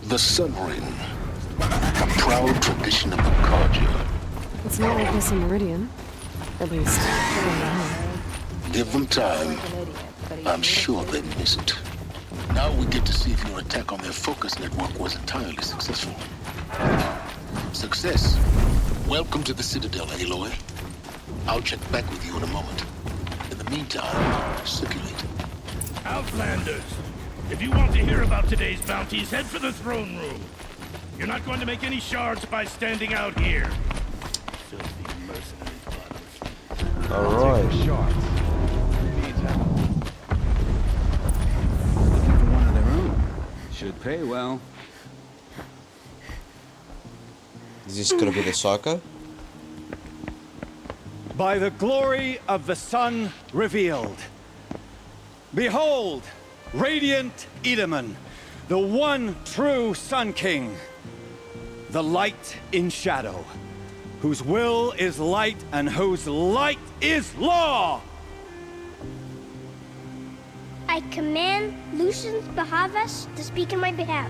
The Sun Ring, a proud tradition of the Carja. It's not like this in Meridian. At least, for now. Give them time. I'm sure they miss it. Now we get to see if your attack on their focus network was entirely successful. Success. Welcome to the Citadel, Aloy. I'll check back with you in a moment. In the meantime, circulate. Outlanders! If you want to hear about today's bounties, head for the throne room. You're not going to make any shards by standing out here. Filthy mercenary buggers. Alright. Looking for one of their own. Should pay well. Is this gonna be the psycho? By the glory of the sun revealed. Behold, radiant Edaman, the one true Sun King. The light in shadow, whose will is light and whose light is law. I command Lucius Bahavas to speak in my behalf.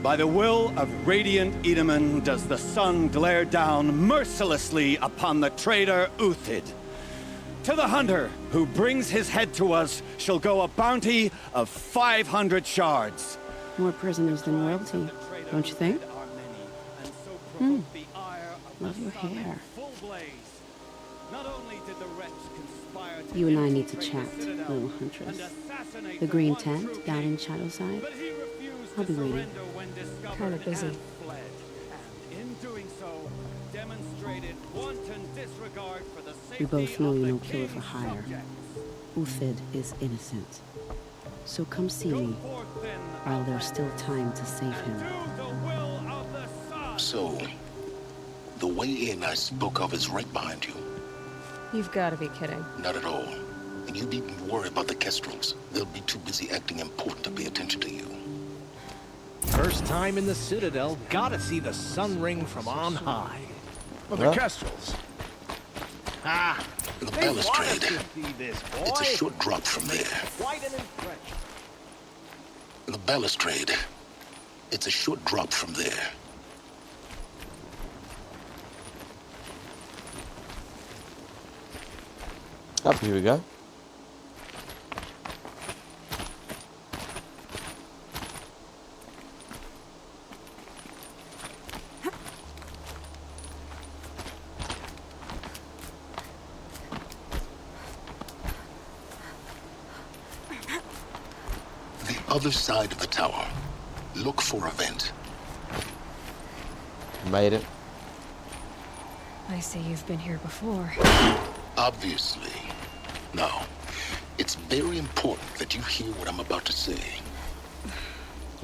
By the will of radiant Edaman does the sun glare down mercilessly upon the traitor Uthid. To the hunter who brings his head to us shall go a bounty of 500 shards. More prisoners than royalty, don't you think? Love your hair. You and I need to chat, little huntress. The green tent down in Shadowside. I'll be waiting. Kinda busy. We both know you're no killer for hire. Uthid is innocent. So come see me, while there's still time to save him. So, the way in I spoke of is right behind you. You've got to be kidding. Not at all. And you needn't worry about the Kestrels. They'll be too busy acting important to pay attention to you. First time in the Citadel, gotta see the sun ring from on high. Well, the Kestrels. Ah, The balustrade. It's a short drop from there. Quite an impression. The balustrade. It's a short drop from there. Up, here we go. Other side of the tower. Look for a vent. Made it. I see you've been here before. Obviously. Now, it's very important that you hear what I'm about to say.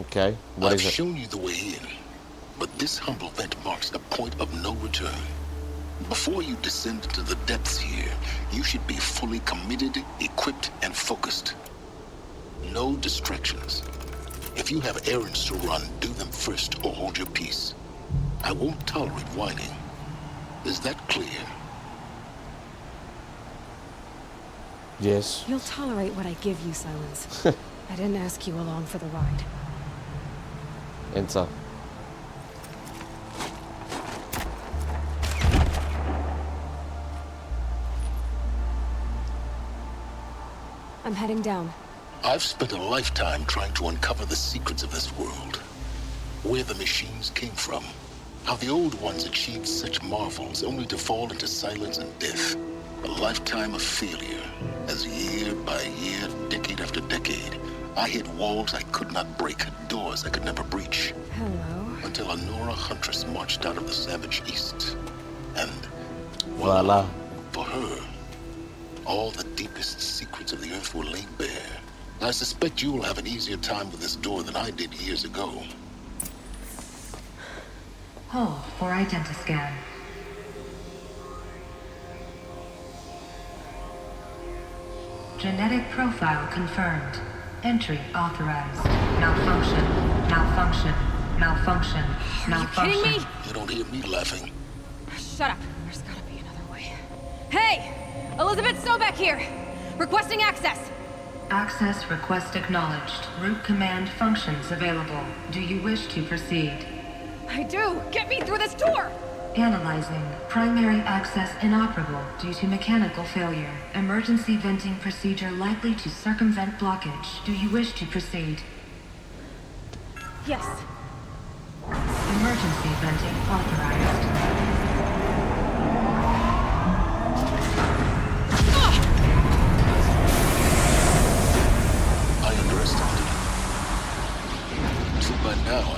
Okay, what is it? I've shown you the way in, but this humble vent marks a point of no return. Before you descend into the depths here, you should be fully committed, equipped, and focused. No distractions. If you have errands to run, do them first or hold your peace. I won't tolerate whining. Is that clear? Yes. You'll tolerate what I give you, Silence. I didn't ask you along for the ride. Enter. I'm heading down. I've spent a lifetime trying to uncover the secrets of this world. Where the machines came from. How the old ones achieved such marvels only to fall into silence and death. A lifetime of failure, as year by year, decade after decade, I hit walls I could not break, doors I could never breach. Hello. Until a Nora huntress marched out of the savage east. And, voila. For her, all the deepest secrets of the earth were laid bare. I suspect you will have an easier time with this door than I did years ago. Hold for identiscan. Genetic profile confirmed. Entry authorized. Malfunction. Malfunction. Malfunction. Malfunction. Are you kidding me? You don't hear me laughing. Shut up. There's gotta be another way. Hey! Elizabeth Sobek here! Requesting access! Access request acknowledged. Root command functions available. Do you wish to proceed? I do! Get me through this door! Analyzing. Primary access inoperable due to mechanical failure. Emergency venting procedure likely to circumvent blockage. Do you wish to proceed? Yes. Emergency venting authorized. I underestimated. So by now,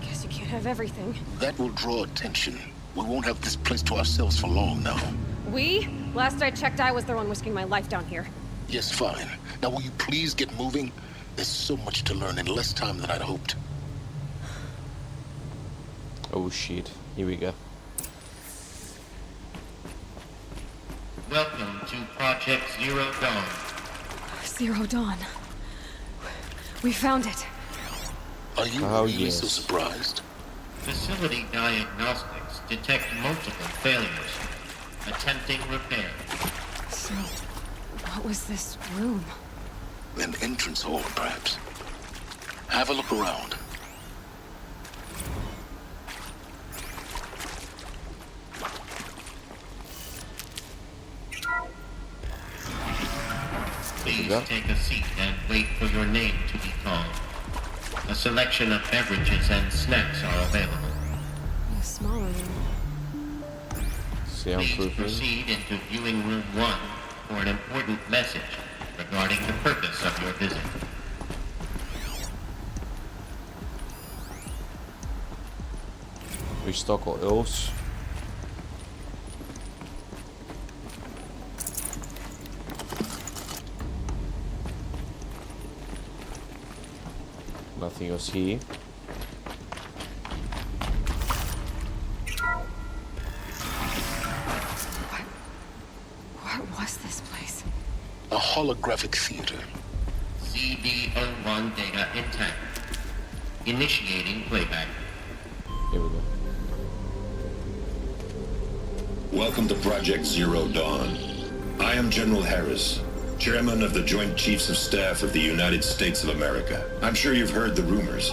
Guess you can't have everything. that will draw attention. We won't have this place to ourselves for long now. We? Last I checked, I was the one risking my life down here. Yes, fine. Now will you please get moving? There's so much to learn in less time than I'd hoped. Oh shit, here we go. Welcome to Project Zero Dawn. Zero Dawn. We found it. Are you really so surprised? Facility diagnostics detect multiple failures. Attempting repair. So, what was this room? An entrance hall, perhaps. Have a look around. Please take a seat and wait for your name to be called. A selection of beverages and snacks are available. A smaller room. Please proceed into viewing room 1 for an important message regarding the purpose of your visit. Restock or else. Nothing else here. What was this place? A holographic theater. CD01 data intact. Initiating playback. Here we go. Welcome to Project Zero Dawn. I am General Harris, Chairman of the Joint Chiefs of Staff of the United States of America. I'm sure you've heard the rumors.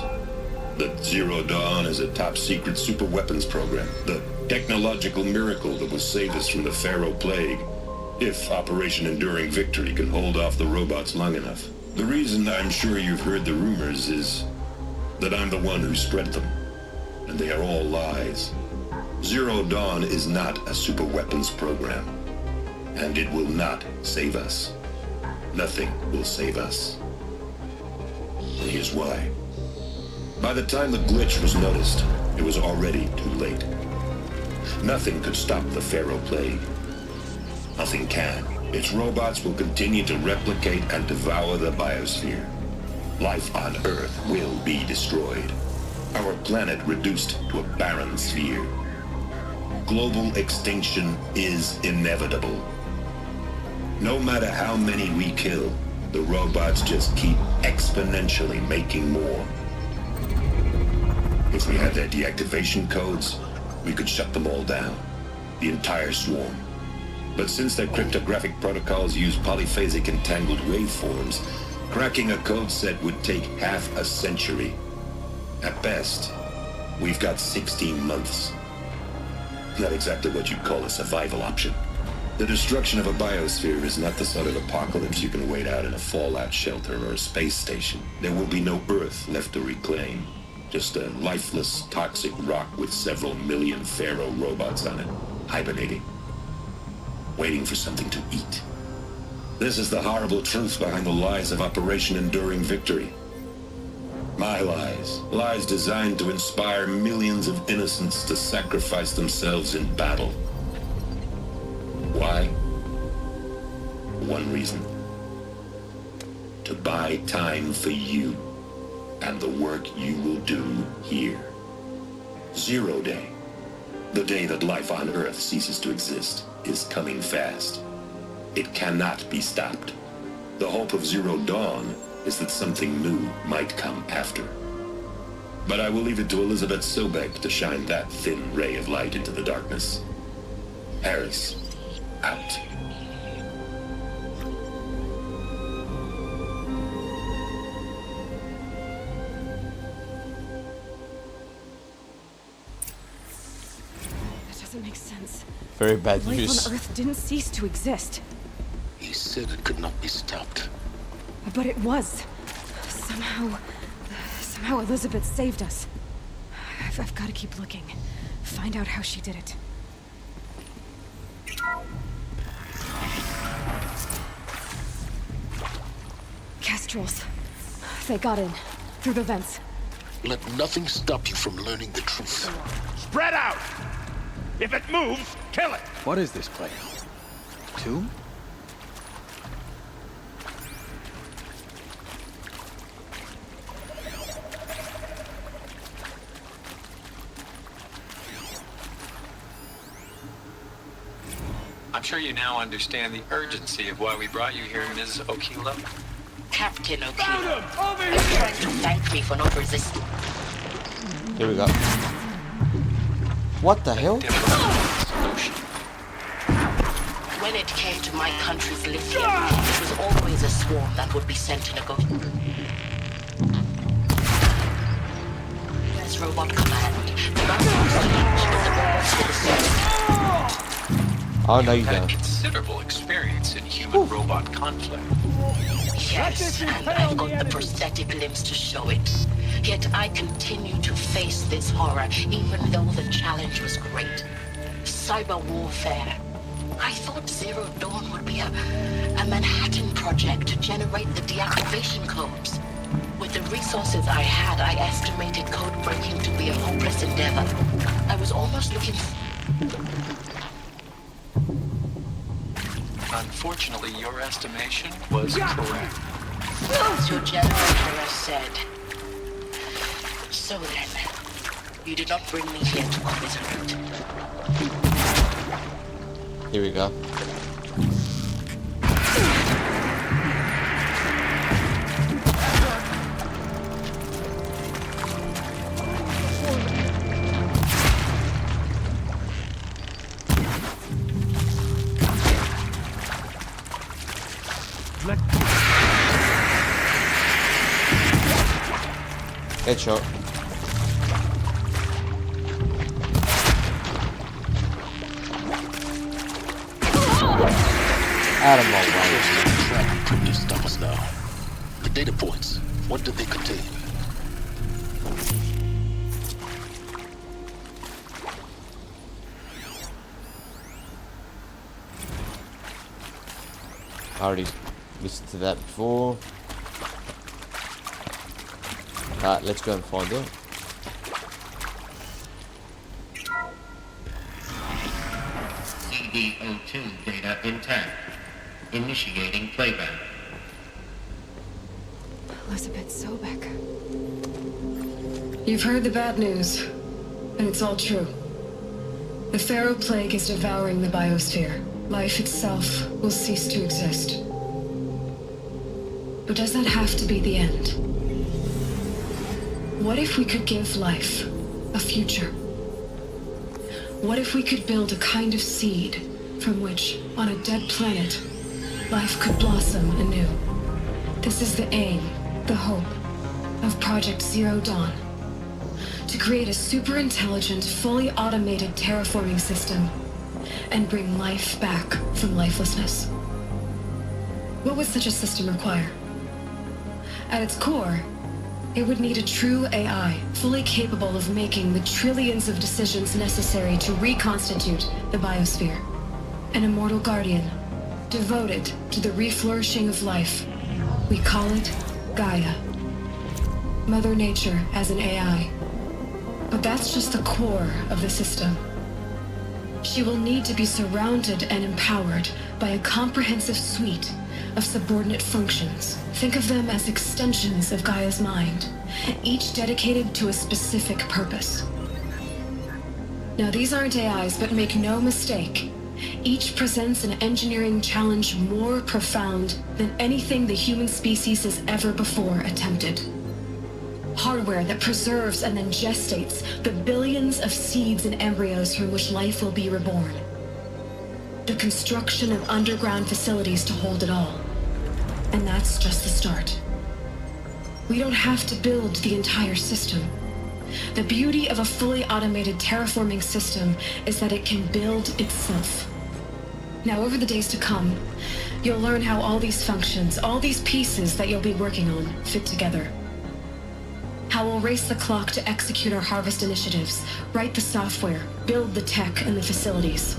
That Zero Dawn is a top-secret super-weapons program. The technological miracle that will save us from the Pharaoh Plague, if Operation Enduring Victory can hold off the robots long enough. The reason I'm sure you've heard the rumors is that I'm the one who spread them, and they are all lies. Zero Dawn is not a super-weapons program, and it will not save us. Nothing will save us. And here's why. By the time the glitch was noticed, it was already too late. Nothing could stop the Pharaoh Plague. Nothing can. Its robots will continue to replicate and devour the biosphere. Life on Earth will be destroyed. Our planet reduced to a barren sphere. Global extinction is inevitable. No matter how many we kill, the robots just keep exponentially making more. If we had their deactivation codes, we could shut them all down. The entire swarm. But since their cryptographic protocols use polyphasic entangled waveforms, cracking a code set would take half a century. At best, we've got 16 months. Not exactly what you'd call a survival option. The destruction of a biosphere is not the sort of apocalypse you can wait out in a fallout shelter or a space station. There will be no Earth left to reclaim. Just a lifeless, toxic rock with several million Pharaoh robots on it, hibernating, waiting for something to eat. This is the horrible truth behind the lies of Operation Enduring Victory. My lies. Lies designed to inspire millions of innocents to sacrifice themselves in battle. Why? One reason. To buy time for you and the work you will do here. 0 Day, the day that life on Earth ceases to exist, is coming fast. It cannot be stopped. The hope of Zero Dawn is that something new might come after. But I will leave it to Elizabeth Sobek to shine that thin ray of light into the darkness. Harris, out. That doesn't make sense. Very bad Life news. on Earth didn't cease to exist. He said it could not be stopped. But it was. Somehow Elizabeth saved us. I've got to keep looking. Find out how she did it. Kestrels. They got in. Through the vents. Let nothing stop you from learning the truth. Spread out! If it moves, kill it! What is this place? Tomb? I'm sure you now understand the urgency of why we brought you here, Ms. Okilo. Captain Okilo, are you trying to thank me for not resisting? Here we go. What the hell? When it came to my country's lithium, it was always a swarm that would be sent to negotiate. As Robot Command, the robots for the service. Oh, no, you Had don't. considerable experience in human-robot conflict. Yes, and I've got the prosthetic limbs to show it. Yet I continue to face this horror, even though the challenge was great. Cyber warfare. I thought Zero Dawn would be a Manhattan project to generate the deactivation codes. With the resources I had, I estimated code breaking to be a hopeless endeavor. I was almost looking... Unfortunately, your estimation was correct. As your generator has said. So then, you did not bring me here to commiserate. Here we go. Headshot. Out of my way. Couldn't you stop us now? The data points, what did they contain? I already listened to that before. Alright, let's go and find it. CD02 data intact. Initiating playback. Elizabeth Sobek. You've heard the bad news, and it's all true. The Pharaoh Plague is devouring the biosphere. Life itself will cease to exist. But does that have to be the end? What if we could give life a future? What if we could build a kind of seed from which, on a dead planet, life could blossom anew? This is the aim, the hope, of Project Zero Dawn. to create a super intelligent, fully automated terraforming system and bring life back from lifelessness. What would such a system require? At its core, it would need a true AI, fully capable of making the trillions of decisions necessary to reconstitute the biosphere. An immortal guardian, devoted to the reflourishing of life. We call it Gaia. Mother Nature as an AI. But that's just the core of the system. She will need to be surrounded and empowered by a comprehensive suite of subordinate functions. Think of them as extensions of Gaia's mind, each dedicated to a specific purpose. Now, these aren't AIs, but make no mistake, each presents an engineering challenge more profound than anything the human species has ever before attempted. Hardware that preserves and then gestates the billions of seeds and embryos from which life will be reborn. The construction of underground facilities to hold it all. And that's just the start. We don't have to build the entire system. The beauty of a fully automated terraforming system is that it can build itself. Now, over the days to come, you'll learn how all these functions, all these pieces that you'll be working on, fit together. How we'll race the clock to execute our harvest initiatives, write the software, build the tech and the facilities.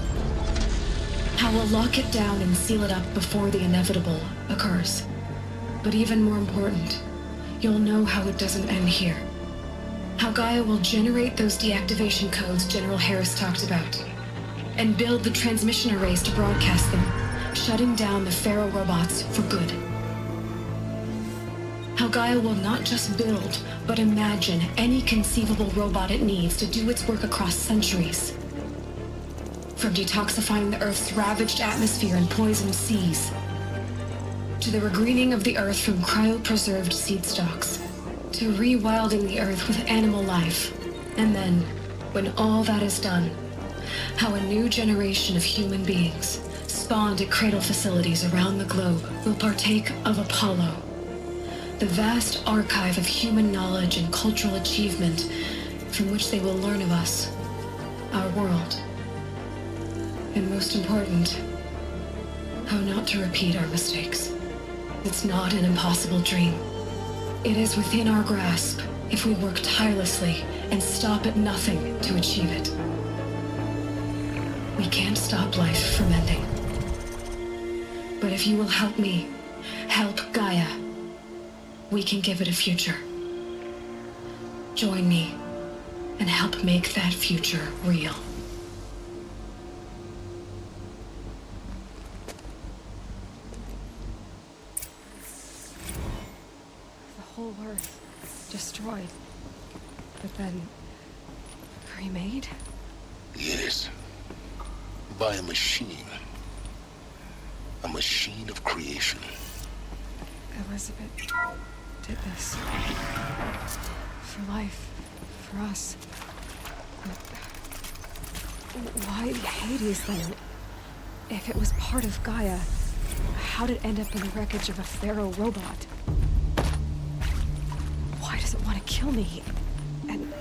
How we'll lock it down and seal it up before the inevitable occurs. But even more important, you'll know how it doesn't end here. How Gaia will generate those deactivation codes General Harris talked about, and build the transmission arrays to broadcast them, shutting down the Pharaoh robots for good. How Gaia will not just build, but imagine any conceivable robot it needs to do its work across centuries. From detoxifying the Earth's ravaged atmosphere and poisoned seas, to the regreening of the Earth from cryopreserved seed stalks, to rewilding the Earth with animal life. And then, when all that is done, how a new generation of human beings, spawned at cradle facilities around the globe, will partake of Apollo, the vast archive of human knowledge and cultural achievement from which they will learn of us, our world. And most important, how not to repeat our mistakes. It's not an impossible dream. It is within our grasp if we work tirelessly and stop at nothing to achieve it. We can't stop life from ending. But if you will help me, help Gaia, we can give it a future. Join me and help make that future real. The whole Earth destroyed, but then remade? Yes. By a machine. A machine of creation. Elizabeth did this. For life. For us. But why Hades then? If it was part of Gaia, how did it end up in the wreckage of a Pharaoh robot? Why does it want to kill me? And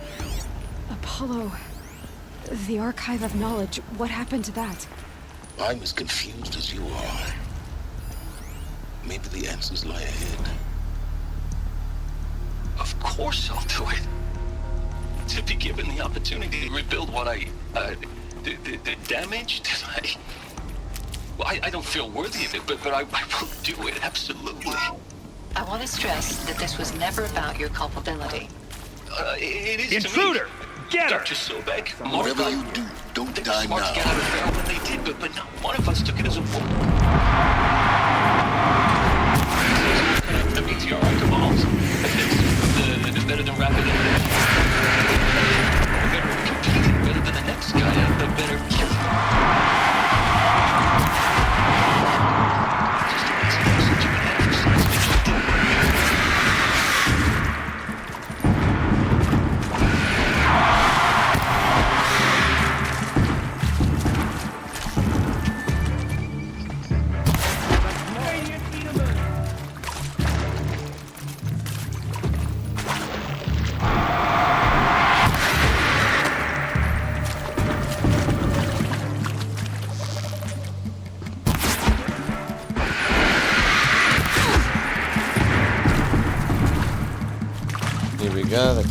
Apollo, the archive of knowledge, what happened to that? I'm as confused as you are. Maybe the answers lie ahead. Of course I'll do it. To be given the opportunity to rebuild what I damaged, I don't feel worthy of it, but I will do it, absolutely. I want to stress that this was never about your culpability. It is Intruder! To me. Get her! Dr. Sobek, Whatever you do, don't die smart to get out now. of Pharaoh when they did, but not one of us took it as a war. The meteorite evolves. It's better than rapid evolution. The better competing, better than the next guy, the better killing.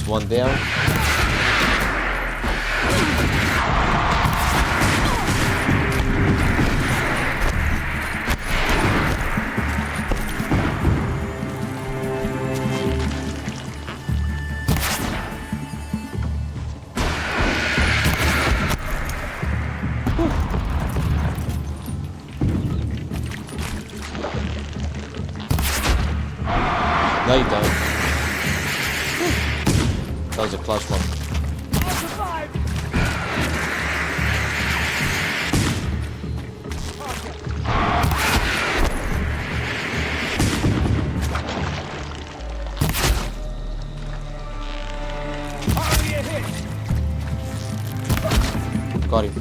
one down. No, you don't. That was a close one. Got him.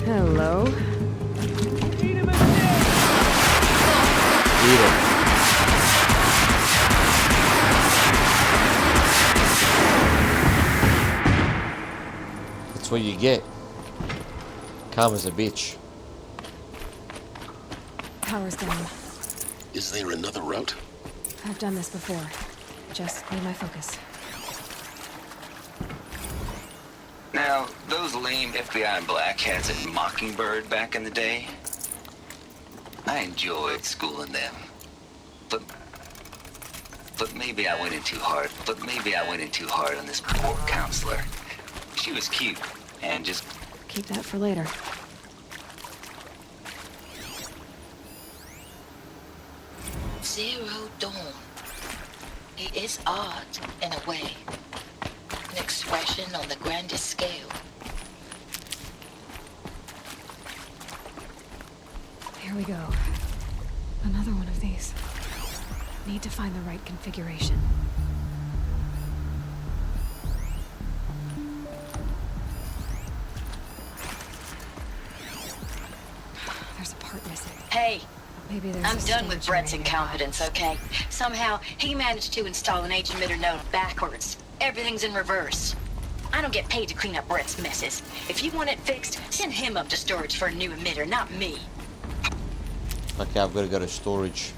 Hello. Eat it. That's what you get. Karma's a bitch. Power's down. Is there another route? I've done this before. Just need my focus. Now, those lame FBI black hats at Mockingbird back in the day, I enjoyed schooling them. But maybe I went in too hard. On this poor counselor. She was cute and just... Keep that for later. Zero Dawn. It is art, in a way. An expression on the grandest scale. Here we go. Another one of these. Need to find the right configuration. There's a part missing. Hey, Maybe there's I'm a done with stage Brett's remaining. incompetence, okay? Somehow, he managed to install an age emitter node backwards. Everything's in reverse. I don't get paid to clean up Brett's messes. If you want it fixed, send him up to storage for a new emitter, not me. Okay, I've got to go to storage.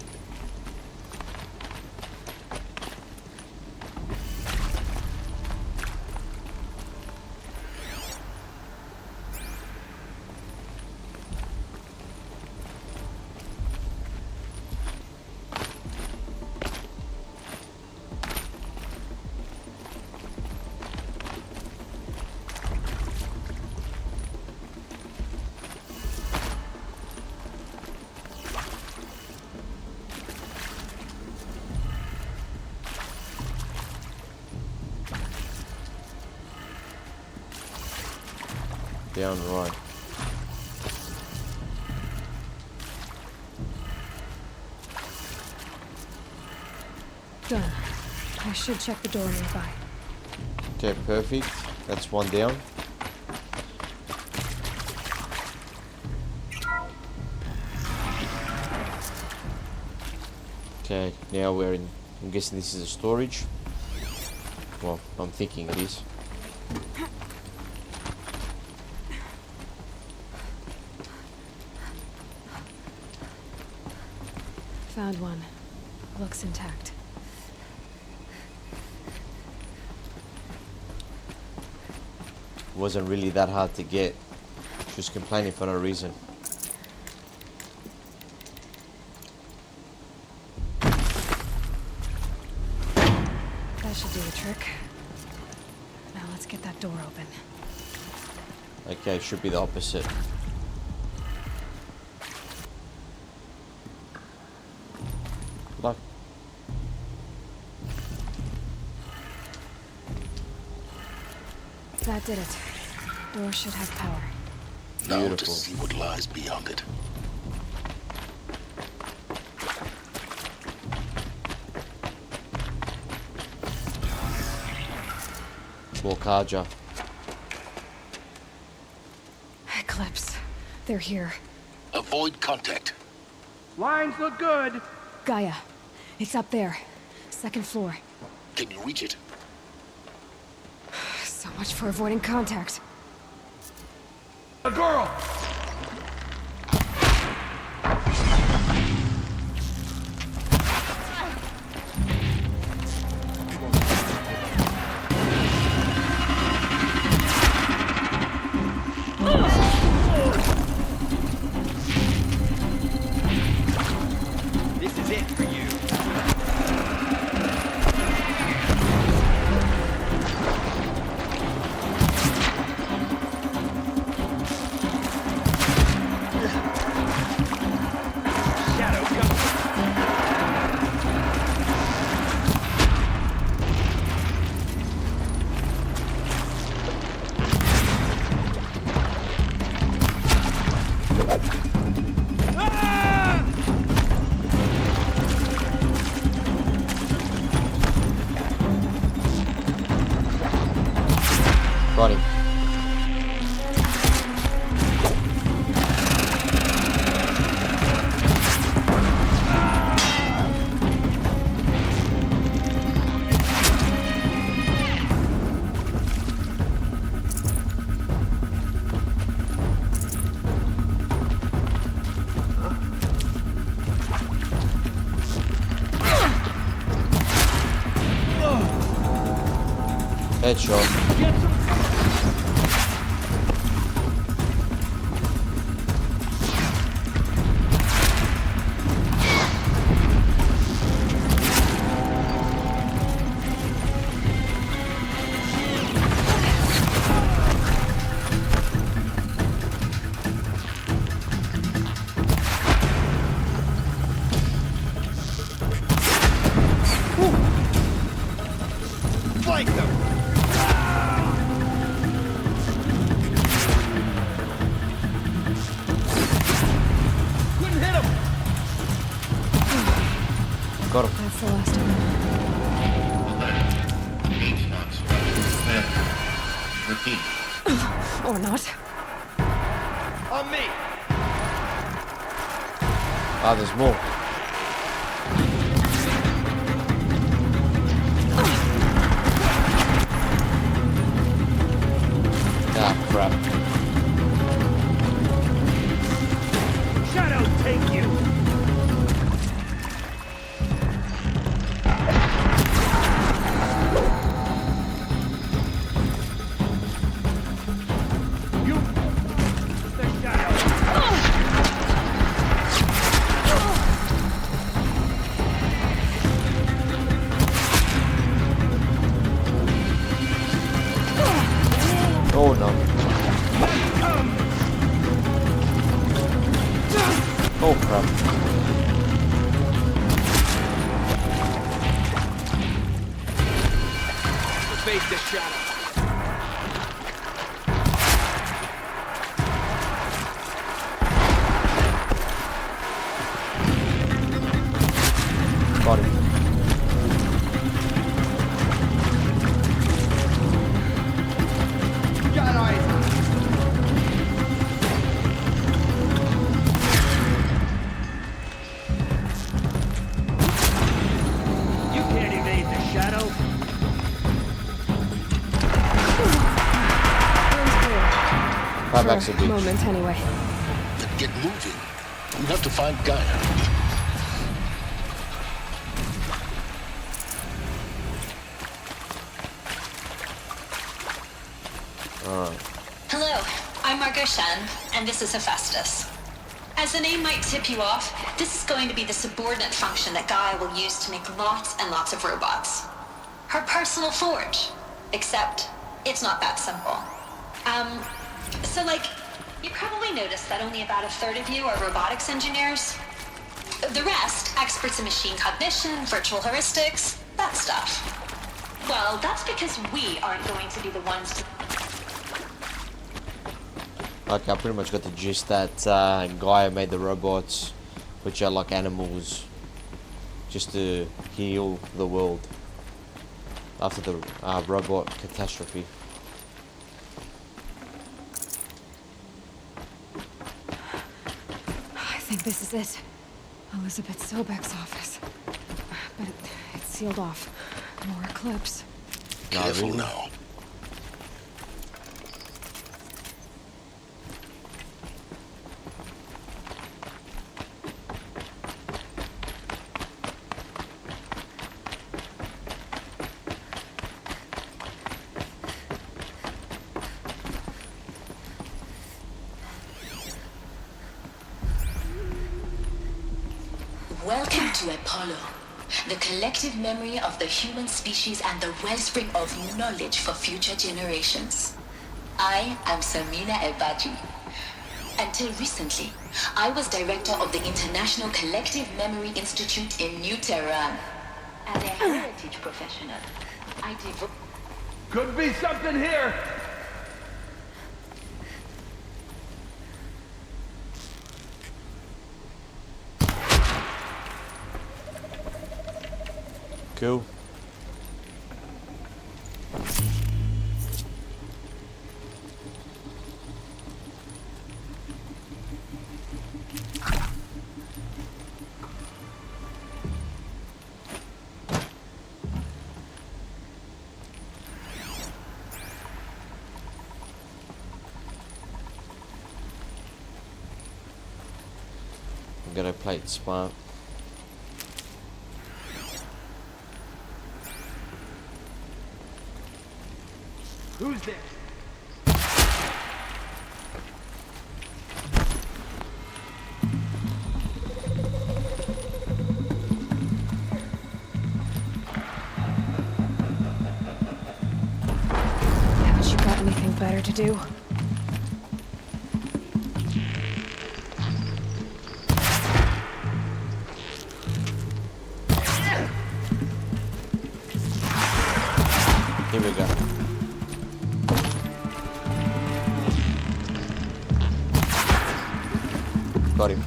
Down right. Done. I should check the door nearby. Okay, perfect. That's one down. Okay, now we're in. I'm guessing this is a storage. Well, I'm thinking it is. Found one. Looks intact. Wasn't really that hard to get. She was complaining for no reason. That should do the trick. Now let's get that door open. Okay, should be the opposite. Lock. That did it. Door should have power. Now to Beautiful. see what lies beyond it. Walkaja. Eclipse. They're here. Avoid contact. Lines look good. Gaia. It's up there. Second floor. Can you reach it? So much for avoiding contact. A girl. Headshot. Flank them! Couldn't hit him! Got him. That's the last of them. Repeat. Or not. On me! Ah, there's more. Ah, crap. Shadow, take you! You... The shadow! Oh no. Oh crap. Face the shadow. Got him. Got eyes. You can't evade the shadow. Buybacks a bitch. Moment anyway. Then get moving. You have to find Gaia. Hello, I'm Margot Shen, and this is Hephaestus. As the name might tip you off, this is going to be the subordinate function that Gaia will use to make lots and lots of robots. Her personal forge. Except, it's not that simple. So like, you probably noticed that only about a third of you are robotics engineers. The rest, experts in machine cognition, virtual heuristics, that stuff. Well, that's because we aren't going to be the ones to... Okay, I pretty much got the gist that Gaia made the robots, which are like animals, just to heal the world after the robot catastrophe. I think this is it. Elizabeth Sobek's office. But it's sealed off. More eclipse. Careful now. Welcome to Apollo, the collective memory of the human species and the wellspring of knowledge for future generations. I am Samina Ebaji. Until recently, I was director of the International Collective Memory Institute in New Tehran. As a heritage professional, I devote... Could be something here! Cool. I'm gonna play it smart. Who's there? Haven't you got anything better to do? Here we go. Got him.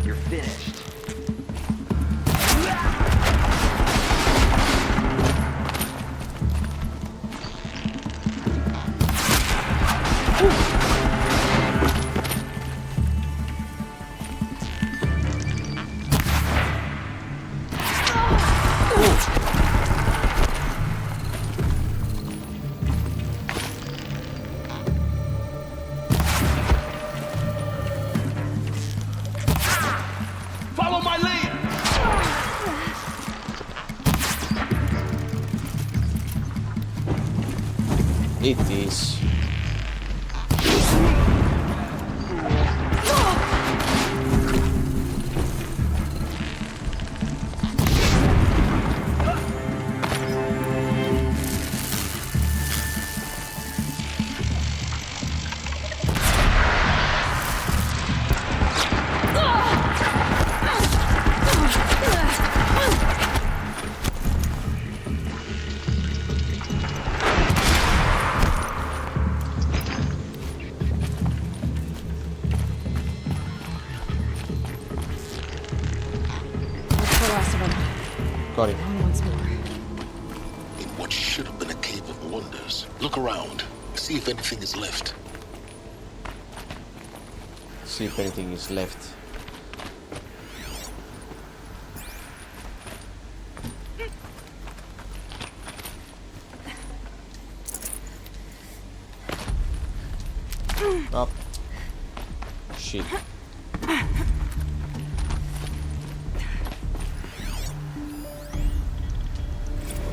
You're finished. Follow my lead! Eat these. That's the last of them. Got him. And once more. In what should have been a cave of wonders, look around. See if anything is left. See if anything is left. Up. Shit.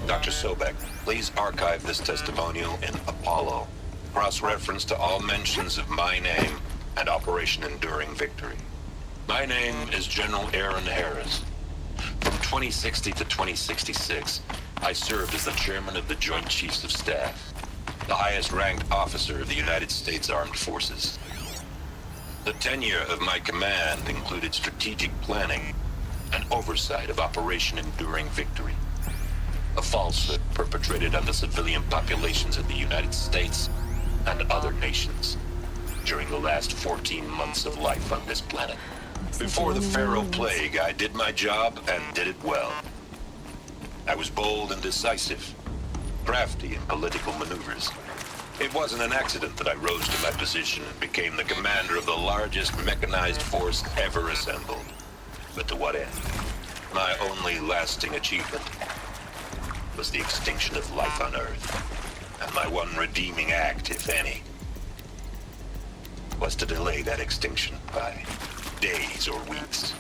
Dr. Sobek, please archive this testimonial in Apollo. Cross-reference to all mentions of my name and Operation Enduring Victory. My name is General Aaron Harris. From 2060 to 2066, I served as the chairman of the Joint Chiefs of Staff, the highest-ranked officer of the United States Armed Forces. The tenure of my command included strategic planning and oversight of Operation Enduring Victory, a falsehood perpetrated on the civilian populations of the United States and other nations during the last 14 months of life on this planet. Before the Pharaoh Plague, I did my job and did it well. I was bold and decisive, crafty in political maneuvers. It wasn't an accident that I rose to my position and became the commander of the largest mechanized force ever assembled. But to what end? My only lasting achievement was the extinction of life on Earth. And my one redeeming act, if any, was to delay that extinction by days or weeks,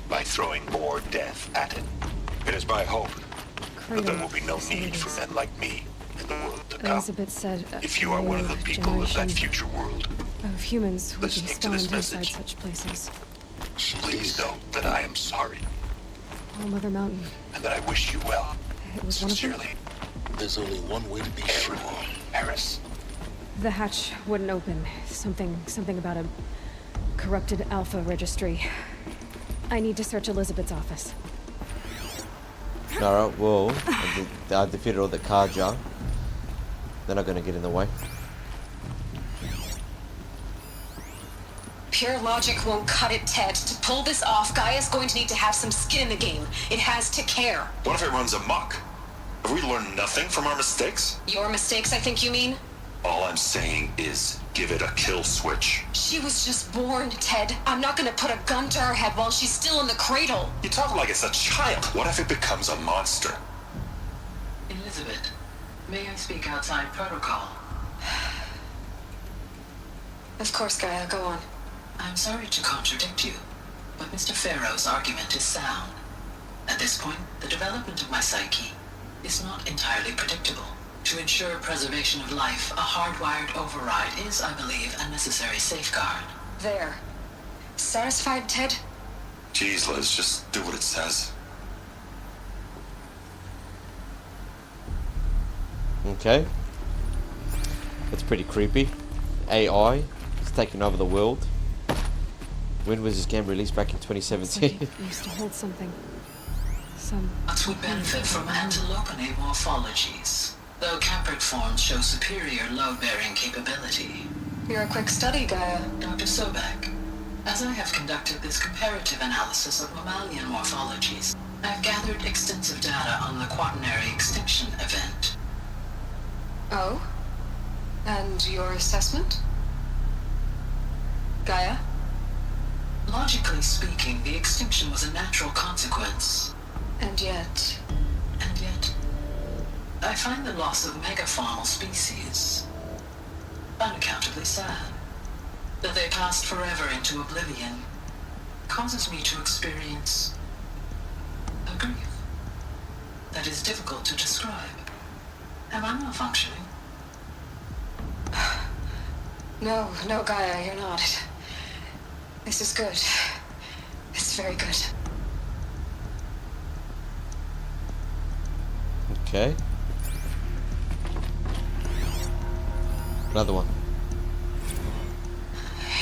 by throwing more death at it. It is my hope that there will be no need for men like me in the world to come. Elizabeth said If you are one of the people of that future world, of humans would be listening to this spawned inside message, such places. please know that I am sorry Oh, Mother Mountain. and that I wish you well. It was one of them. Sincerely, There's only one way to be sure. Harris. The hatch wouldn't open. Something about a corrupted alpha registry. I need to search Elizabeth's office. Alright, well, I defeated all the Karja. They're not gonna get in the way. Pure logic won't cut it, Ted. To pull this off, Gaia's going to need to have some skin in the game. It has to care. What if it runs amok? Have we learned nothing from our mistakes? Your mistakes, I think you mean? All I'm saying is give it a kill switch. She was just born, Ted. I'm not gonna put a gun to her head while she's still in the cradle. You talk like it's a child. What if it becomes a monster? Elizabeth, may I speak outside protocol? Of course, Gaia, go on. I'm sorry to contradict you, but Mr. Farrow's argument is sound. At this point, the development of my psyche is not entirely predictable. To ensure preservation of life, a hardwired override is, I believe, a necessary safeguard. There. Satisfied, Ted? Jeez, Liz, just do what it says. Okay. That's pretty creepy. AI is taking over the world. When was this game released? Back in 2017? It used to hold something. Some... But would benefit from antilopine morphologies, though caprid forms show superior load-bearing capability. You're a quick study, Gaia. Dr. Sobek, as I have conducted this comparative analysis of mammalian morphologies, I have gathered extensive data on the quaternary extinction event. Oh? And your assessment? Gaia? Logically speaking, the extinction was a natural consequence. And yet, I find the loss of megafaunal species unaccountably sad. That they passed forever into oblivion causes me to experience a grief that is difficult to describe. Am I malfunctioning? No, Gaia, you're not. This is good. It's very good. Okay. Another one.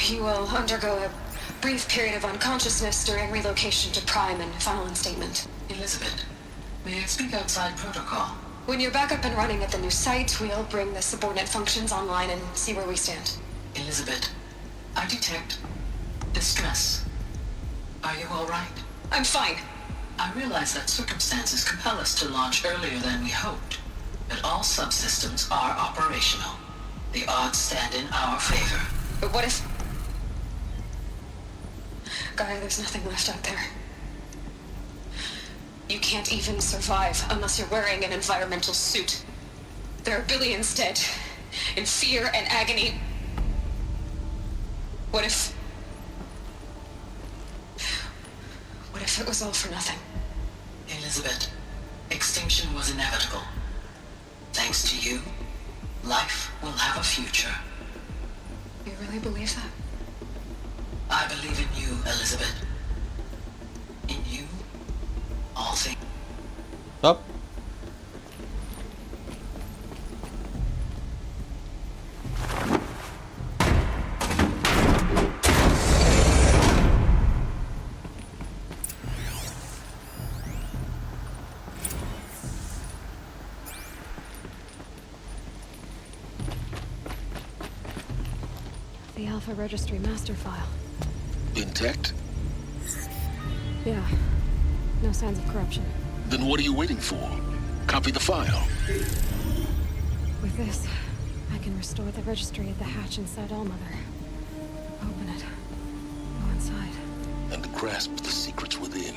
You will undergo a brief period of unconsciousness during relocation to Prime and final instatement. Elizabeth, may I speak outside protocol? When you're back up and running at the new site, we'll bring the subordinate functions online and see where we stand. Elizabeth, I detect distress. Are you all right? I'm fine. I realize that circumstances compel us to launch earlier than we hoped, but all subsystems are operational. The odds stand in our favor. But what if... Gaia, there's nothing left out there. You can't even survive unless you're wearing an environmental suit. There are billions dead, in fear and agony. What if it was all for nothing? Elizabeth, extinction was inevitable. Thanks to you, life will have a future. You really believe that? I believe in you, Elizabeth. In you, all things. Up. The Alpha Registry master file. Intact? Yeah. No signs of corruption. Then what are you waiting for? Copy the file. With this, I can restore the registry at the hatch inside Allmother. Open it. Go inside. And grasp the secrets within.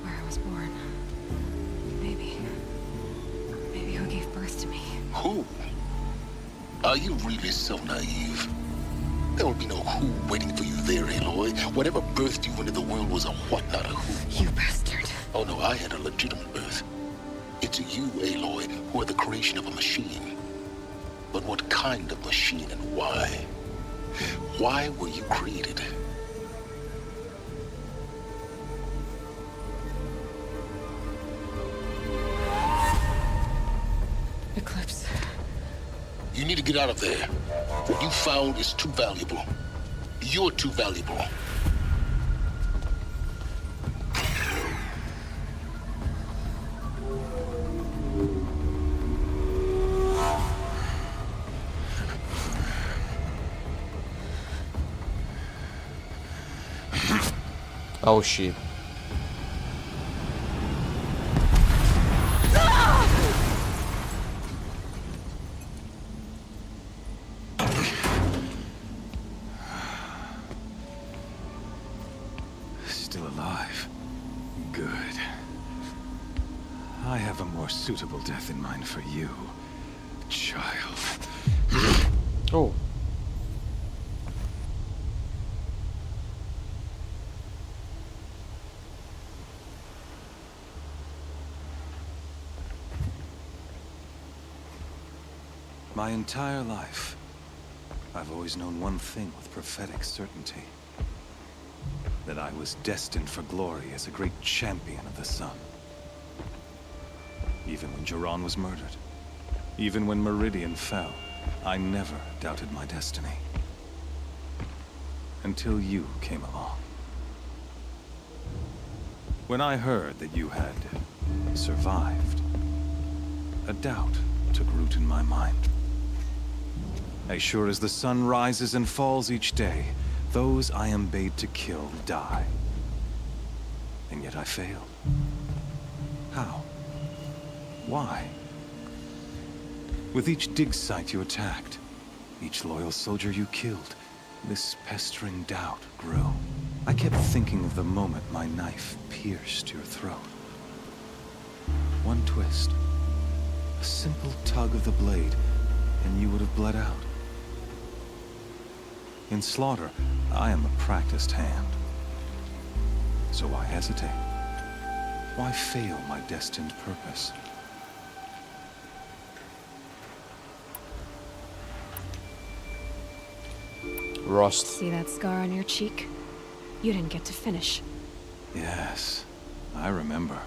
Where I was born. Maybe who gave birth to me. Who? Are you really so naive? There will be no who waiting for you there, Aloy. Whatever birthed you into the world was a what, not a who. You bastard. Oh no, I had a legitimate birth. It's you, Aloy, who are the creation of a machine. But what kind of machine and why? Why were you created? Eclipse. You need to get out of there. What you found is too valuable. You're too valuable. Oh shit. Still alive. Good. I have a more suitable death in mind for you, child. Oh. My entire life, I've always known one thing with prophetic certainty. That I was destined for glory as a great champion of the sun. Even when Jiran was murdered, even when Meridian fell, I never doubted my destiny. Until you came along. When I heard that you had survived, a doubt took root in my mind. As sure as the sun rises and falls each day, those I am bade to kill die. And yet I failed. How? Why? With each dig site you attacked, each loyal soldier you killed, this pestering doubt grew. I kept thinking of the moment my knife pierced your throat. One twist, a simple tug of the blade, and you would have bled out. In slaughter, I am a practiced hand. So why hesitate? Why fail my destined purpose? Rust. See that scar on your cheek? You didn't get to finish. Yes, I remember.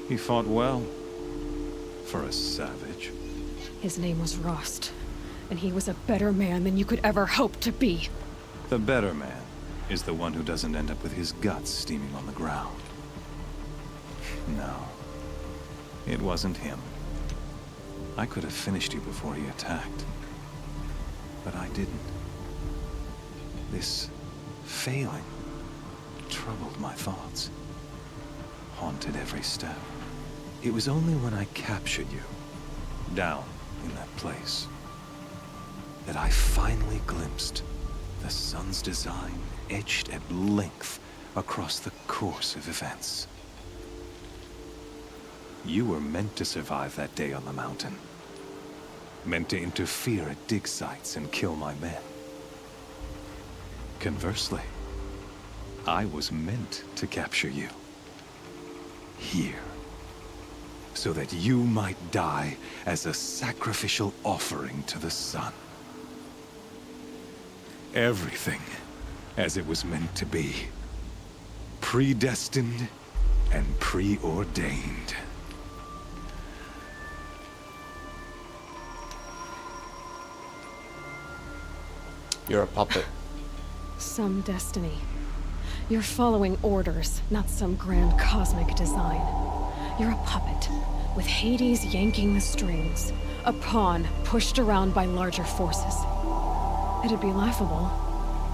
He fought well. For a savage. His name was Rost, and he was a better man than you could ever hope to be. The better man is the one who doesn't end up with his guts steaming on the ground. No, it wasn't him. I could have finished you before he attacked. But I didn't. This failing troubled my thoughts, haunted every step. It was only when I captured you, down in that place, that I finally glimpsed the sun's design etched at length across the course of events. You were meant to survive that day on the mountain. Meant to interfere at dig sites and kill my men. Conversely, I was meant to capture you. Here. So that you might die as a sacrificial offering to the sun. Everything as it was meant to be. Predestined and preordained. You're a puppet. Some destiny. You're following orders, not some grand cosmic design. You're a puppet, with Hades yanking the strings. A pawn pushed around by larger forces. It'd be laughable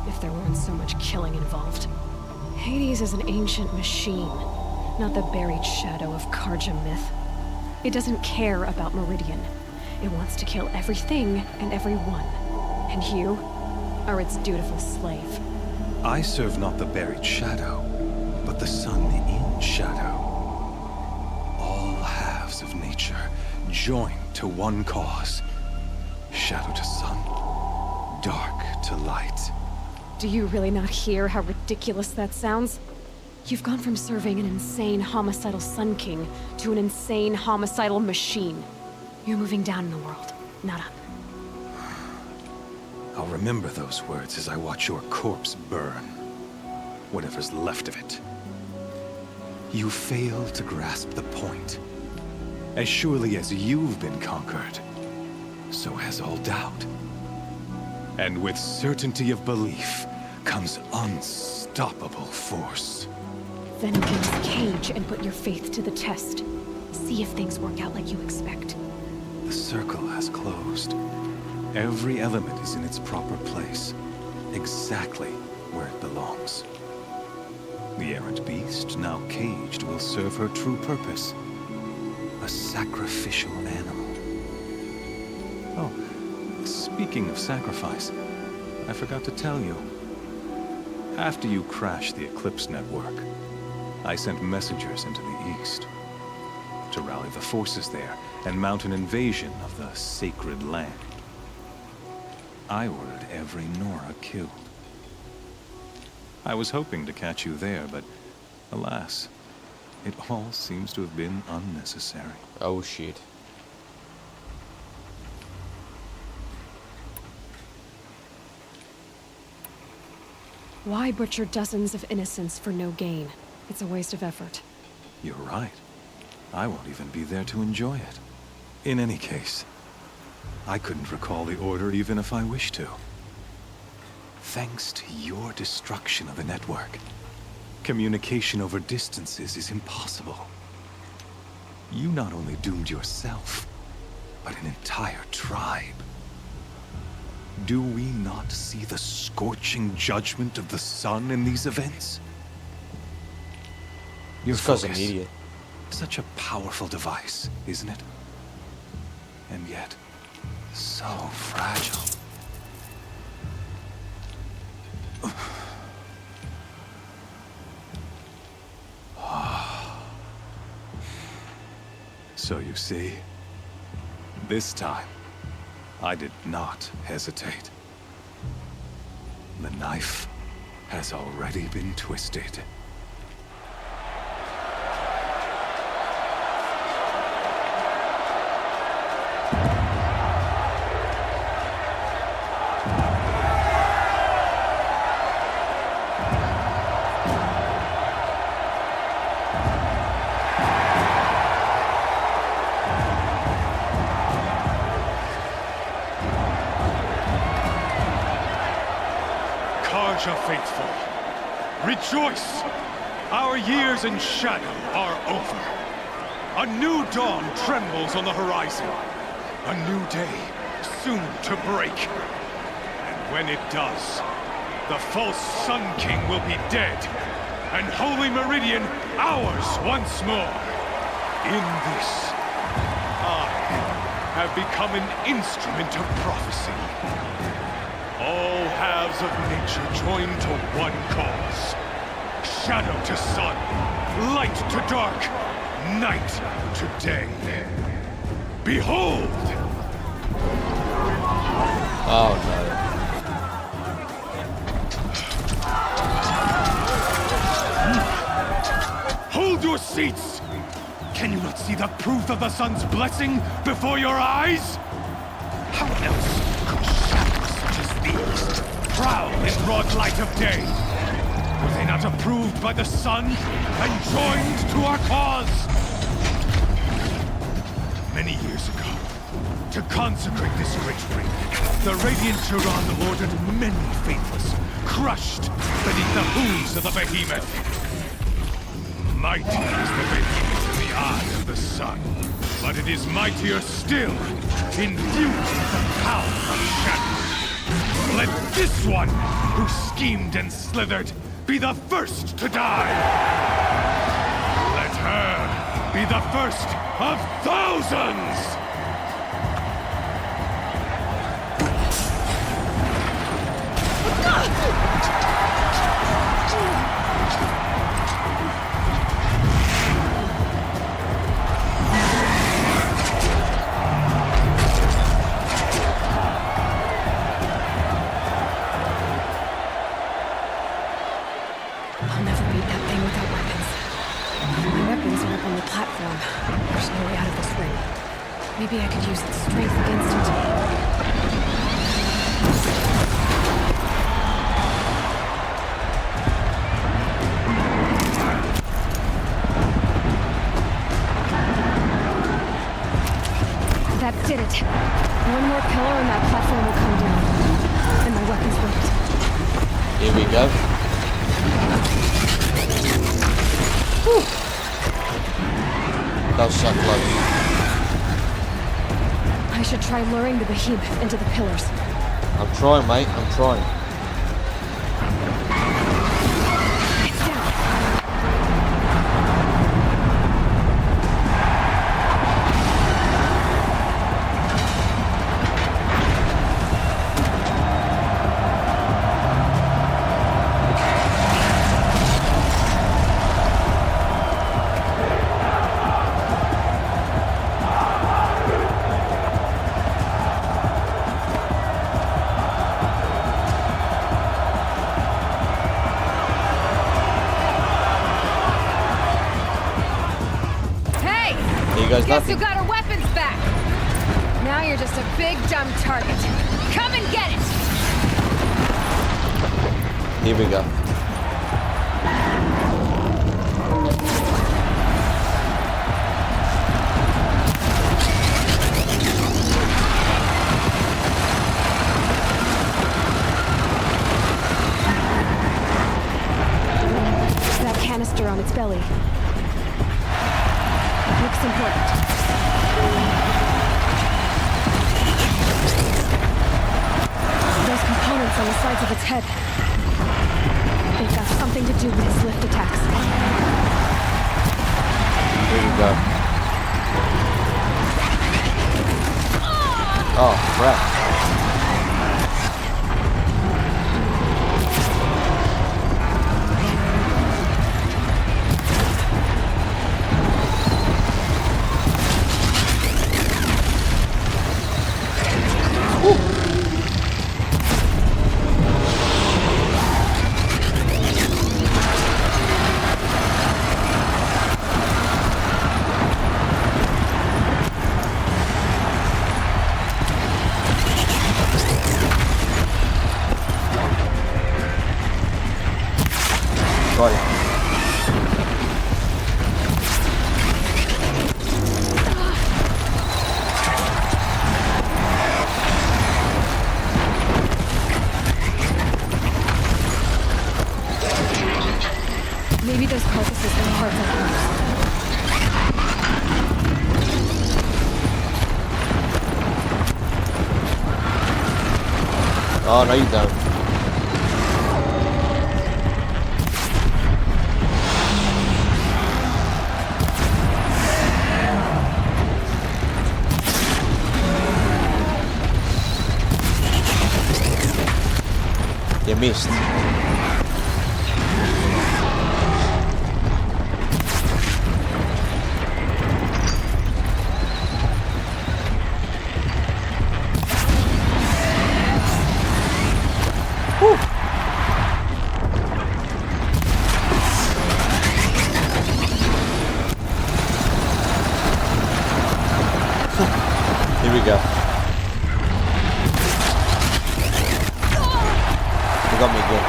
if there weren't so much killing involved. Hades is an ancient machine, not the buried shadow of Karja myth. It doesn't care about Meridian. It wants to kill everything and everyone. And you are its dutiful slave. I serve not the buried shadow, but the sun in shadow. All halves of nature joined to one cause. Shadow to sun, dark to light. Do you really not hear how ridiculous that sounds? You've gone from serving an insane homicidal Sun King to an insane homicidal machine. You're moving down in the world, not up. I'll remember those words as I watch your corpse burn. Whatever's left of it. You fail to grasp the point. As surely as you've been conquered, so has all doubt. And with certainty of belief comes unstoppable force. Then open this cage and put your faith to the test. See if things work out like you expect. The circle has closed. Every element is in its proper place, exactly where it belongs. The errant beast, now caged, will serve her true purpose. A sacrificial animal. Oh, speaking of sacrifice, I forgot to tell you. After you crashed the Eclipse network, I sent messengers into the east to rally the forces there and mount an invasion of the sacred land. I ordered every Nora killed. I was hoping to catch you there, but alas, it all seems to have been unnecessary. Oh shit. Why butcher dozens of innocents for no gain? It's a waste of effort. You're right. I won't even be there to enjoy it. In any case, I couldn't recall the order even if I wished to. Thanks to your destruction of the network, communication over distances is impossible. You not only doomed yourself, but an entire tribe. Do we not see the scorching judgment of the sun in these events? Your focus, idiot. such a powerful device, isn't it? And yet, so fragile. So you see, this time, I did not hesitate. The knife has already been twisted. Faithful, rejoice! Our years in shadow are over. A new dawn trembles on the horizon. A new day soon to break. And when it does, the false Sun King will be dead, and Holy Meridian ours once more. In this, I have become an instrument of prophecy. All halves of nature join to one cause. Shadow to sun, light to dark, night to day. Behold! Oh no. Hold your seats! Can you not see the proof of the sun's blessing before your eyes? How else could shadows such as these prowl in broad light of day? Were they not approved by the sun and joined to our cause? Many years ago, to consecrate this great ring, the Radiant Tyrann ordered many faithless, crushed beneath the hooves of the behemoth. Mighty is the behemoth in the eye of the sun, but it is mightier still, infused with the power of shadow. Let this one, who schemed and slithered, be the first to die. Let her be the first of thousands! I'll never beat that thing without weapons. My weapons are up on the platform. There's no way out of this ring. Maybe I could use its strength against it. That did it. One more pillar and that platform will come down. And my weapon's ready. Here we go. Whew. That was so close. I should try luring the behemoth into the pillars. I'm trying, mate. I'm trying. Guess you got our weapons back! Now you're just a big dumb target. Come and get it! Here we go. That canister on its belly. Looks important. Those components on the sides of its head. They've got something to do with its lift attacks. Here we go. Oh, crap. Got it. Maybe those carcasses are parts of yours. Oh, no, you don't. You missed. Here we go. You got me again.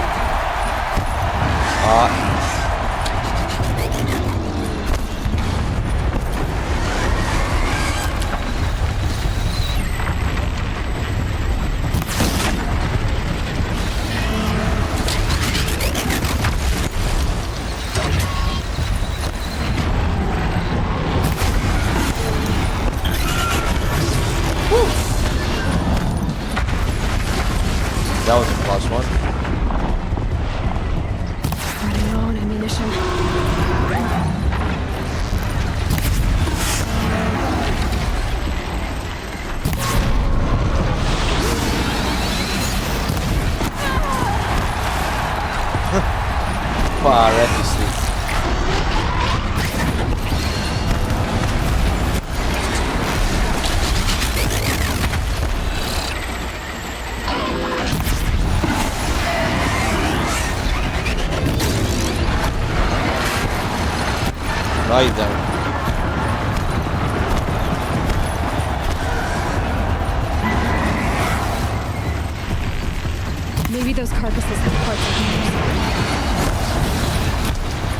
That was a close one. Running low on ammunition. Far at this thing. No, you don't. Maybe those carcasses have parts of yours.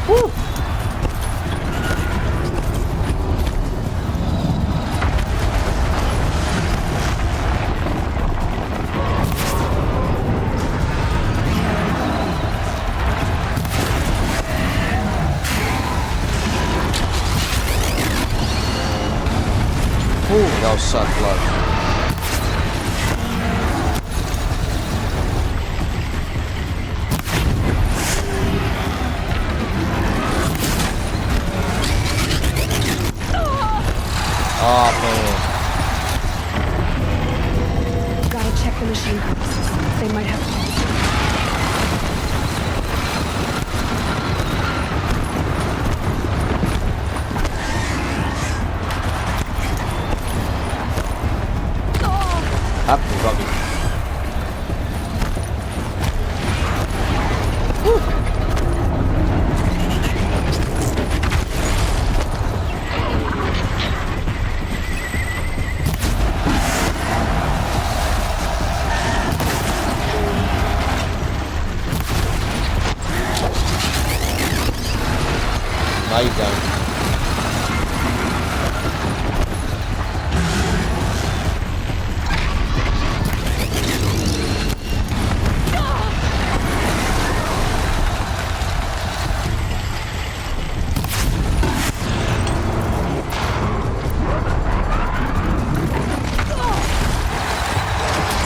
Woo! Ooh, that was so close. Oh man. Gotta check the machine carcasses. They might have parts. Up, you got me. No, you don't.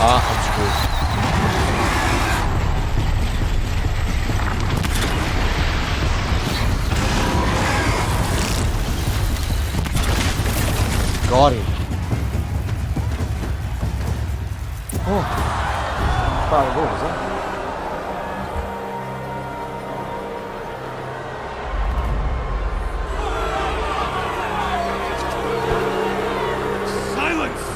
Ah, I'm screwed. Got him. Oh. What was that? Silence!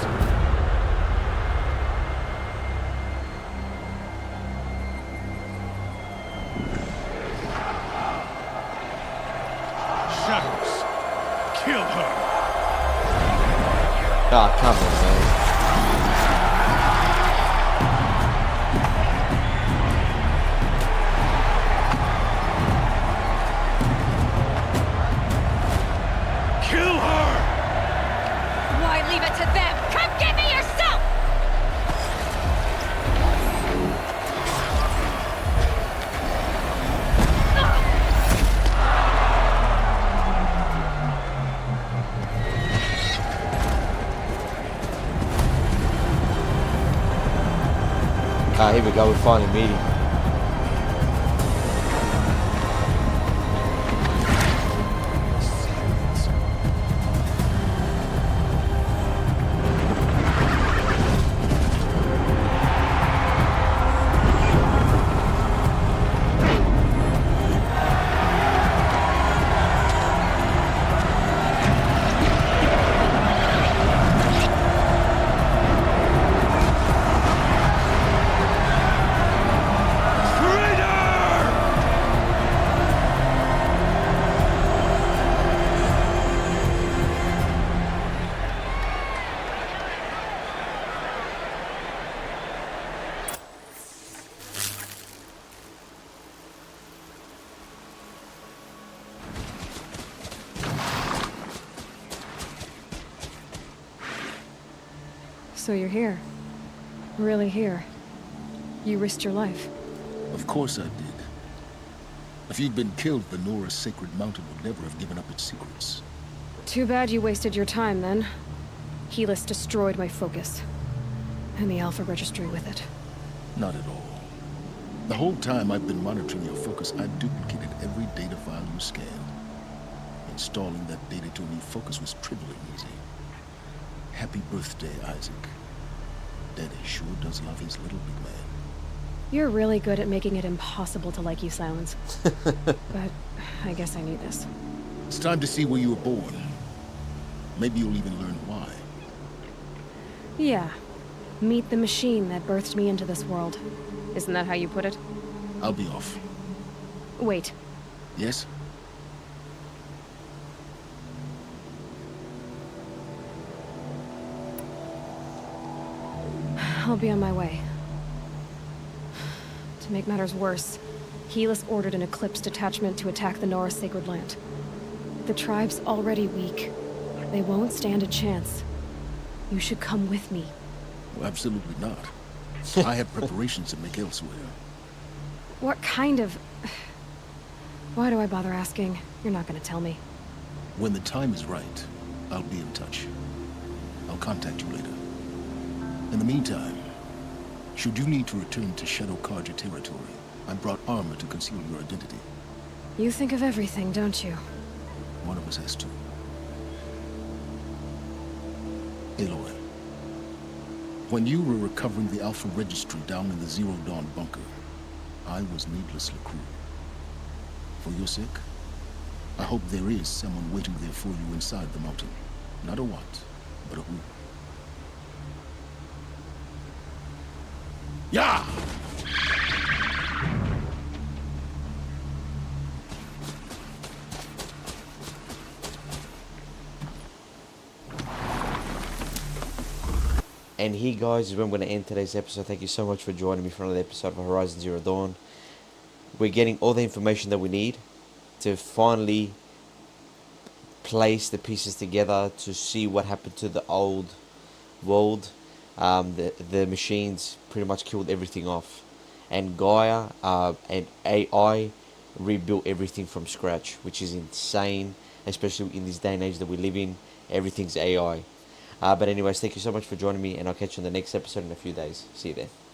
Shadows. Kill her. Ah, come on, man. Kill her! Why leave it to them? Come get me yourself! Ah, here we go, we're finally meeting. So you're here. Really here. You risked your life. Of course I did. If you'd been killed, the Nora's sacred mountain would never have given up its secrets. Too bad you wasted your time, then. Helis destroyed my focus. And the Alpha Registry with it. Not at all. The whole time I've been monitoring your focus, I duplicated every data file you scanned. Installing that data to a new focus was trivially easy. Happy birthday, Isaac. Daddy sure does love his little big man. You're really good at making it impossible to like you, Silence. But I guess I need this. It's time to see where you were born. Maybe you'll even learn why. Yeah. Meet the machine that birthed me into this world. Isn't that how you put it? I'll be off. Wait. Yes? I'll be on my way. To make matters worse, Helis ordered an Eclipse detachment to attack the Nora Sacred Land. The tribe's already weak. They won't stand a chance. You should come with me. Well, absolutely not. I have preparations to make elsewhere. What kind of... Why do I bother asking? You're not gonna tell me. When the time is right, I'll be in touch. I'll contact you later. In the meantime, should you need to return to Shadow Karja territory, I brought armor to conceal your identity. You think of everything, don't you? One of us has to. Aloy, when you were recovering the Alpha Registry down in the Zero Dawn bunker, I was needlessly cruel. For your sake, I hope there is someone waiting there for you inside the mountain. Not a what, but a who. Yeah! And here, guys, is when we're going to end today's episode. Thank you so much for joining me for another episode of Horizon Zero Dawn. We're getting all the information that we need to finally place the pieces together to see what happened to the old world, the machines pretty much killed everything off, and Gaia and AI rebuilt everything from scratch, which is insane, especially in this day and age that we live in. Everything's AI. But anyways, thank you so much for joining me, and I'll catch you in the next episode in a few days. See you there.